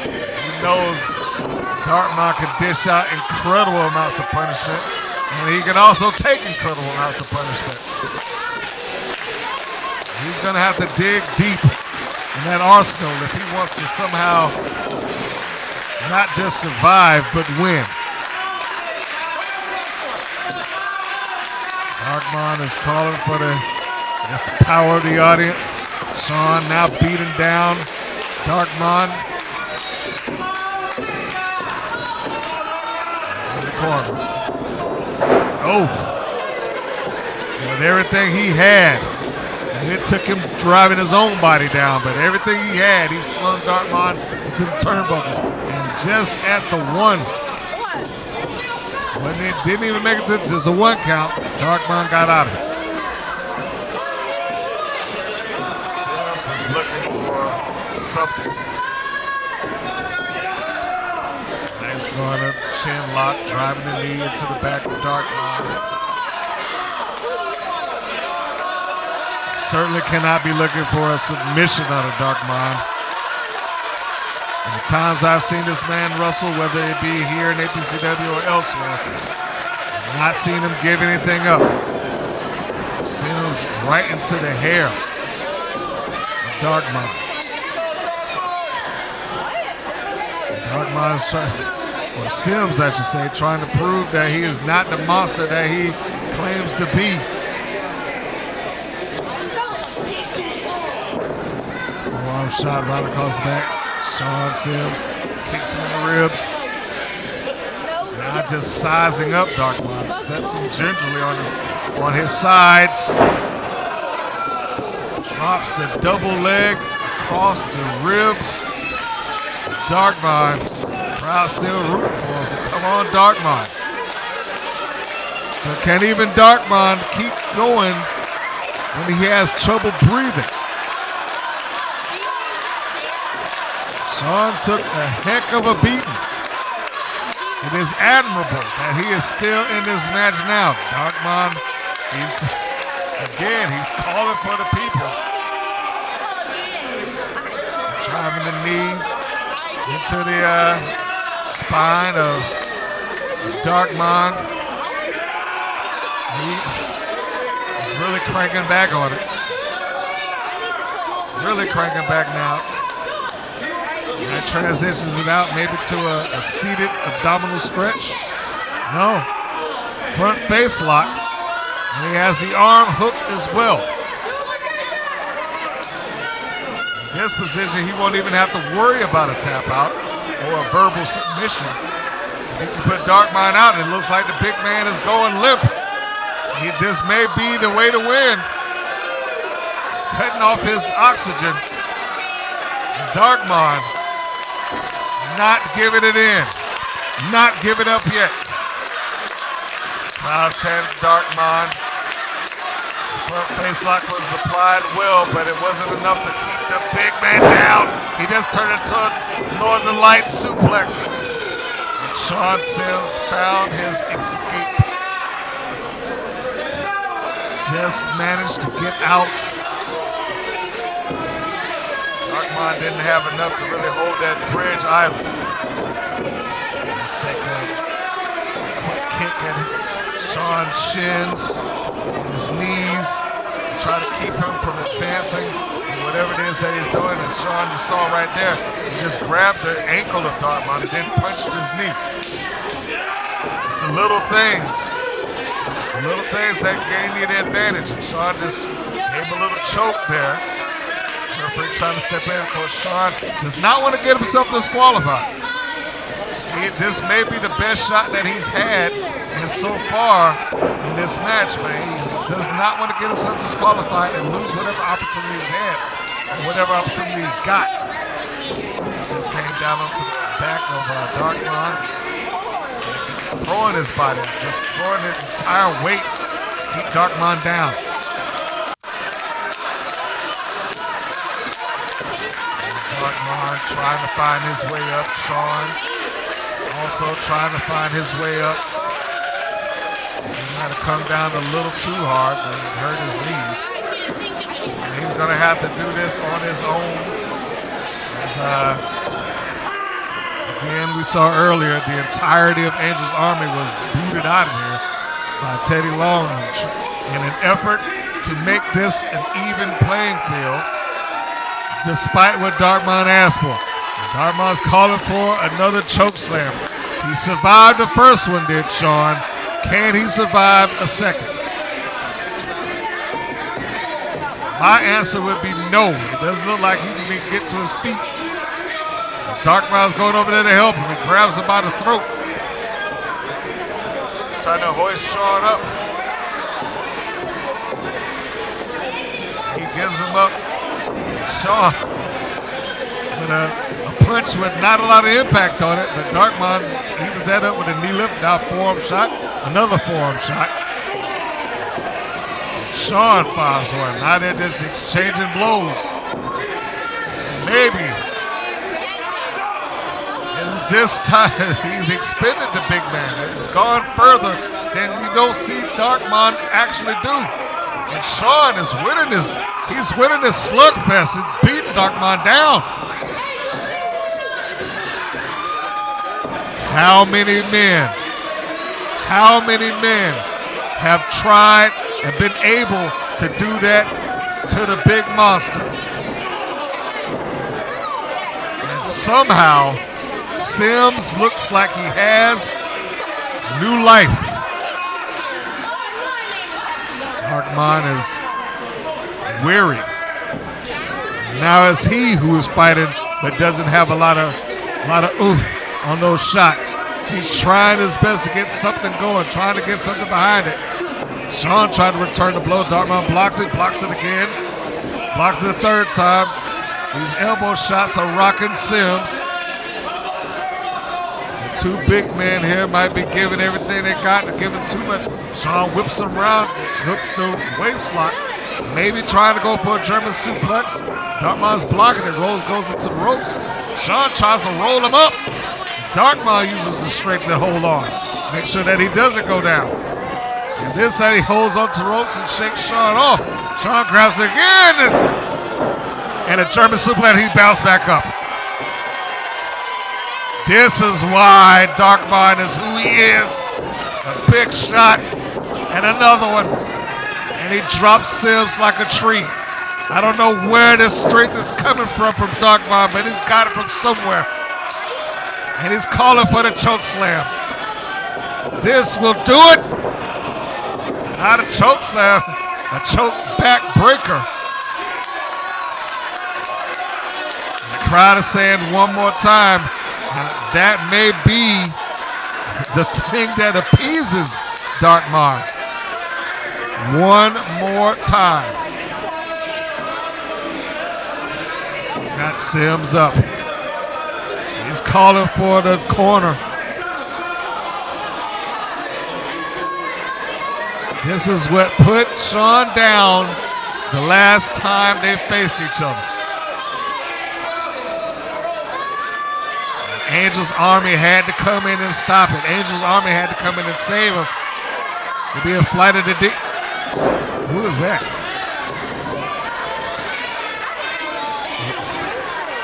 He knows Darkmon can dish out incredible amounts of punishment, and he can also take incredible amounts of punishment. He's going to have to dig deep in that arsenal if he wants to somehow not just survive but win. Darkmon is calling for the power of the audience. Sean now beating down Darkmon. He's in the corner. Oh, with everything he had. And it took him driving his own body down, but everything he had, he slung Darkmon into the turnbuckles. And just at the one, when it didn't even make it to just a one count, Darkmon got out of it. Sims is looking for something. Nice going up, chin lock, driving the knee into the back of Darkmon. Certainly cannot be looking for a submission out of Darkmon. And the times I've seen this man wrestle, whether it be here in APCW or elsewhere, I've not seen him give anything up. Sims right into the hair of Darkmon. Darkmon's trying, or Sims, I should say, trying to prove that he is not the monster that he claims to be. Arm shot right across the back. Sean Sims kicks him in the ribs. Not just sizing up Darkmon, sets him gingerly on his sides. Drops the double leg across the ribs. Darkmon, crowd still rooting for him. So come on, Darkmon. But can even Darkmon keep going when he has trouble breathing? Sean took a heck of a beating. It is admirable that he is still in this match now. Darkmon, he's calling for the people. Driving the knee into the spine of Darkmon. He's really cranking back on it. Really cranking back now. That transitions it out maybe to a seated abdominal stretch. No. Front face lock. And he has the arm hooked as well. In this position, he won't even have to worry about a tap out or a verbal submission. If he can put Darkmon out, it looks like the big man is going limp. This may be the way to win. He's cutting off his oxygen. Darkmon not giving it in. Not giving up yet. Crowd's chanting Darkmon. Front face lock was applied well, but it wasn't enough to keep the big man down. He just turned it to a Northern Light suplex. And Sean Sims found his escape. Just managed to get out. Darkmon didn't have enough to really hold that bridge either. Let's take a quick kick at Sean's shins, his knees, try to keep him from advancing in whatever it is that he's doing. And Sean, you saw right there, he just grabbed the ankle of Darkmon and then punched his knee. It's the little things. It's the little things that gain you the advantage. And Sean just gave him a little choke there. Referee trying to step in. Of course, Sean does not want to get himself disqualified. This may be the best shot that he's had, and so far in this match, man, he does not want to get himself disqualified and lose whatever opportunity he's had, or whatever opportunity he's got. He just came down onto the back of Darkmon, throwing his body, just throwing his entire weight to keep Darkmon down. Darkmon trying to find his way up. Sean also trying to find his way up. He might have come down a little too hard and hurt his knees. And he's going to have to do this on his own. As, again, we saw earlier, the entirety of Angel's Army was booted out of here by Teddy Long in an effort to make this an even playing field, despite what Darkmon asked for. Darkmon's calling for another choke slam. He survived the first one, did Sean? Can he survive a second? My answer would be no. It doesn't look like he can even get to his feet. Darkmon's going over there to help him. He grabs him by the throat. He's trying to hoist Sean up. He gives him up. Sean with a punch with not a lot of impact on it, but Darkmon evens that up with a knee lift, now forearm shot, another forearm shot. Sean fires one. Now they're just exchanging blows. Maybe this time he's expended the big man. It's gone further than you don't see Darkmon actually do. And Sean is winning this. He's winning this slugfest and beating Darkmon down. How many men have tried and been able to do that to the big monster? somehow Sims looks like he has new life. Darkmon is weary. Now it's he who is fighting, but doesn't have a lot of oomph on those shots. He's trying his best to get something going, trying to get something behind it. Sean tried to return the blow. Darkmon blocks it again. Blocks it the third time. These elbow shots are rocking Sims. The two big men here might be giving everything they got, and giving too much. Sean whips him around, hooks the waist lock, maybe trying to go for a German suplex. Darkmon's blocking it. Rose goes into the ropes. Sean tries to roll him up. Darkmon uses the strength to hold on. Make sure that he doesn't go down. And this time he holds onto the ropes and shakes Sean off. Sean grabs it again. And a German suplex, he bounced back up. This is why Darkmon is who he is. A big shot and another one. And he drops Sims like a tree. I don't know where this strength is coming from Darkmon, but he's got it from somewhere. And he's calling for the choke slam. This will do it. Not a choke slam, a choke back breaker. The crowd is saying one more time. That may be the thing that appeases Darkmon. One more time. Got Sims up. He's calling for the corner. This is what put Sean down the last time they faced each other. Angel's Army had to come in and stop it. Angel's Army had to come in and save him. It'd be a flight of the deep. Who is that?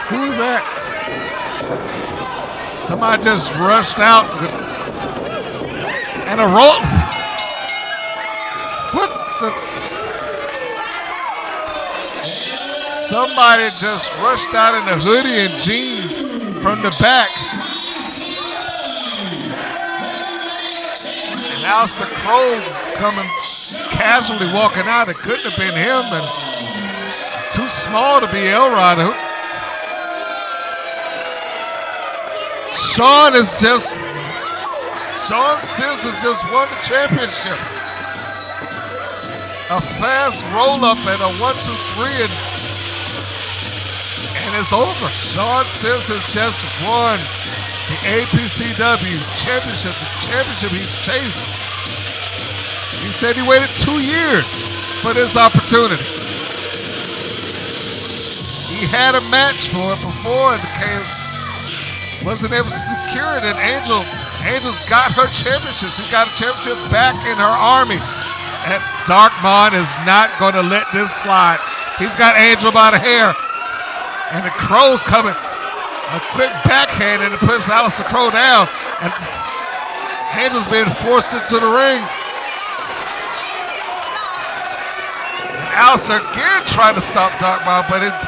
Who is that? Somebody just rushed out and a roll. What the? Somebody just rushed out in a hoodie and jeans from the back. And Alister Crowe coming casually walking out. It couldn't have been him, and it's too small to be Elrod. Sean Sims has just won the championship. A fast roll-up and a 1-2-3, and it's over. Sean Sims has just won the APCW championship, the championship he's chasing. He said he waited 2 years for this opportunity. He had a match for it before and wasn't able to secure it, and Angel's got her championship. She's got a championship back in her army. And Darkmon is not going to let this slide. He's got Angel by the hair. And the Crowe's coming. A quick backhand, and it puts Alister Crowe down. And Angel's being forced into the ring. And Alister again trying to stop Darkmon, but it's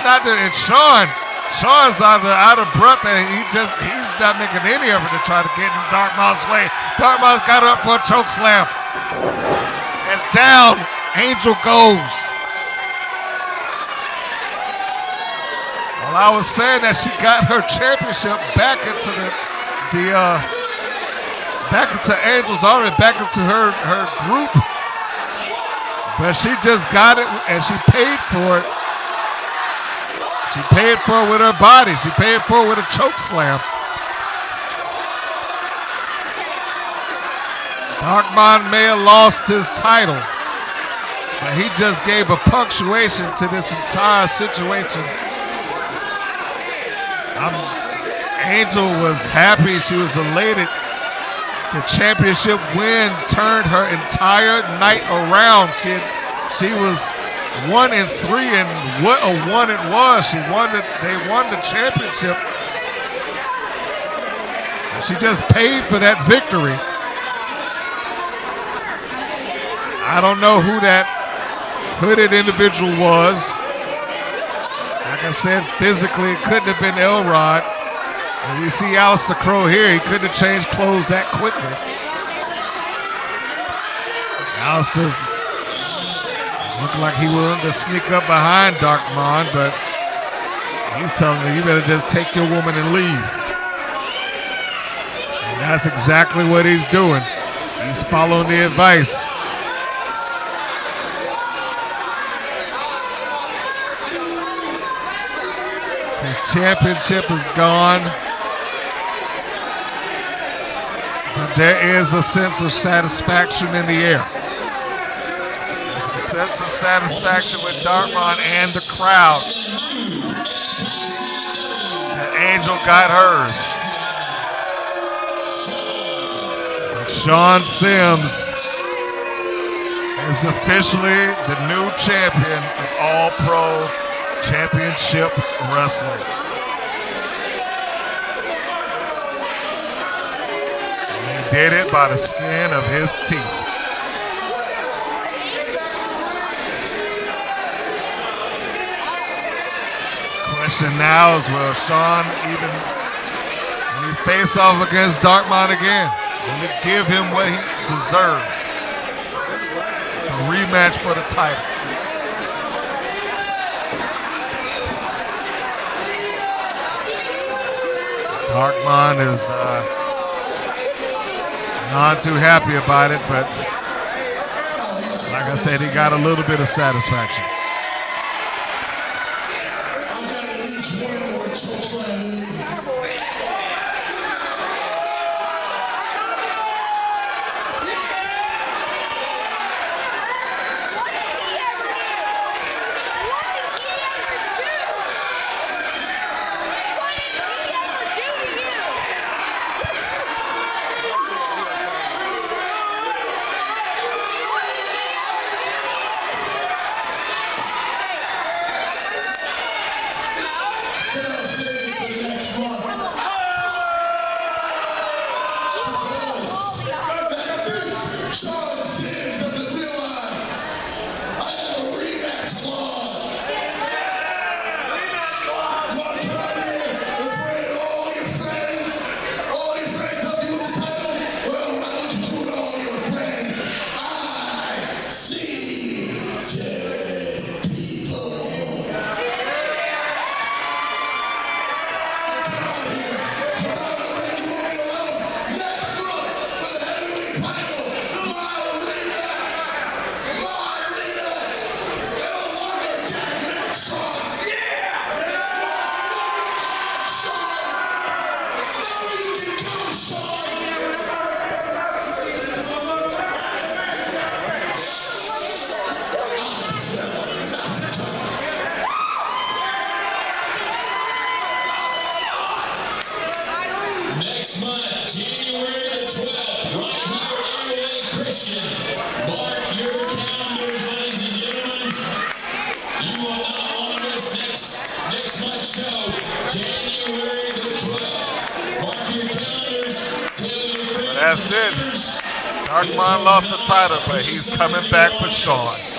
not there. It's Sean's either out of breath and he's not making any effort to try to get in Darkmon's way. Darkmon's got her up for a choke slam. And down Angel goes. Well, I was saying that she got her championship back into back into Angel's Army, back into her group. But she just got it and she paid for it. She paid for it with her body. She paid for it with a choke slam. Darkmon may have lost his title, but he just gave a punctuation to this entire situation. Angel was happy. She was elated. The championship win turned her entire night around. She was 1-3, and what a one it was. They won the championship. She just paid for that victory. I don't know who that hooded individual was. I Like I said, physically, it couldn't have been Elrod. And we see Alister Crowe here. He couldn't have changed clothes that quickly. Alister's looked like he wanted to sneak up behind Darkmon, but he's telling him, you better just take your woman and leave. And that's exactly what he's doing. He's following the advice. His championship is gone. But there is a sense of satisfaction in the air. There's a sense of satisfaction with Darkmon and the crowd. That Angel got hers. And Sean Sims is officially the new champion of All-Pro Championship Wrestling. Did it by the skin of his teeth. Question now is, will Sean even, when he face off against Darkmon again, will it give him what he deserves? A rematch for the title. Darkmon is not too happy about it, but like I said, he got a little bit of satisfaction. I got at least one more chokeslam in me. That's it. Darkmon lost the title, but he's coming back for Sean.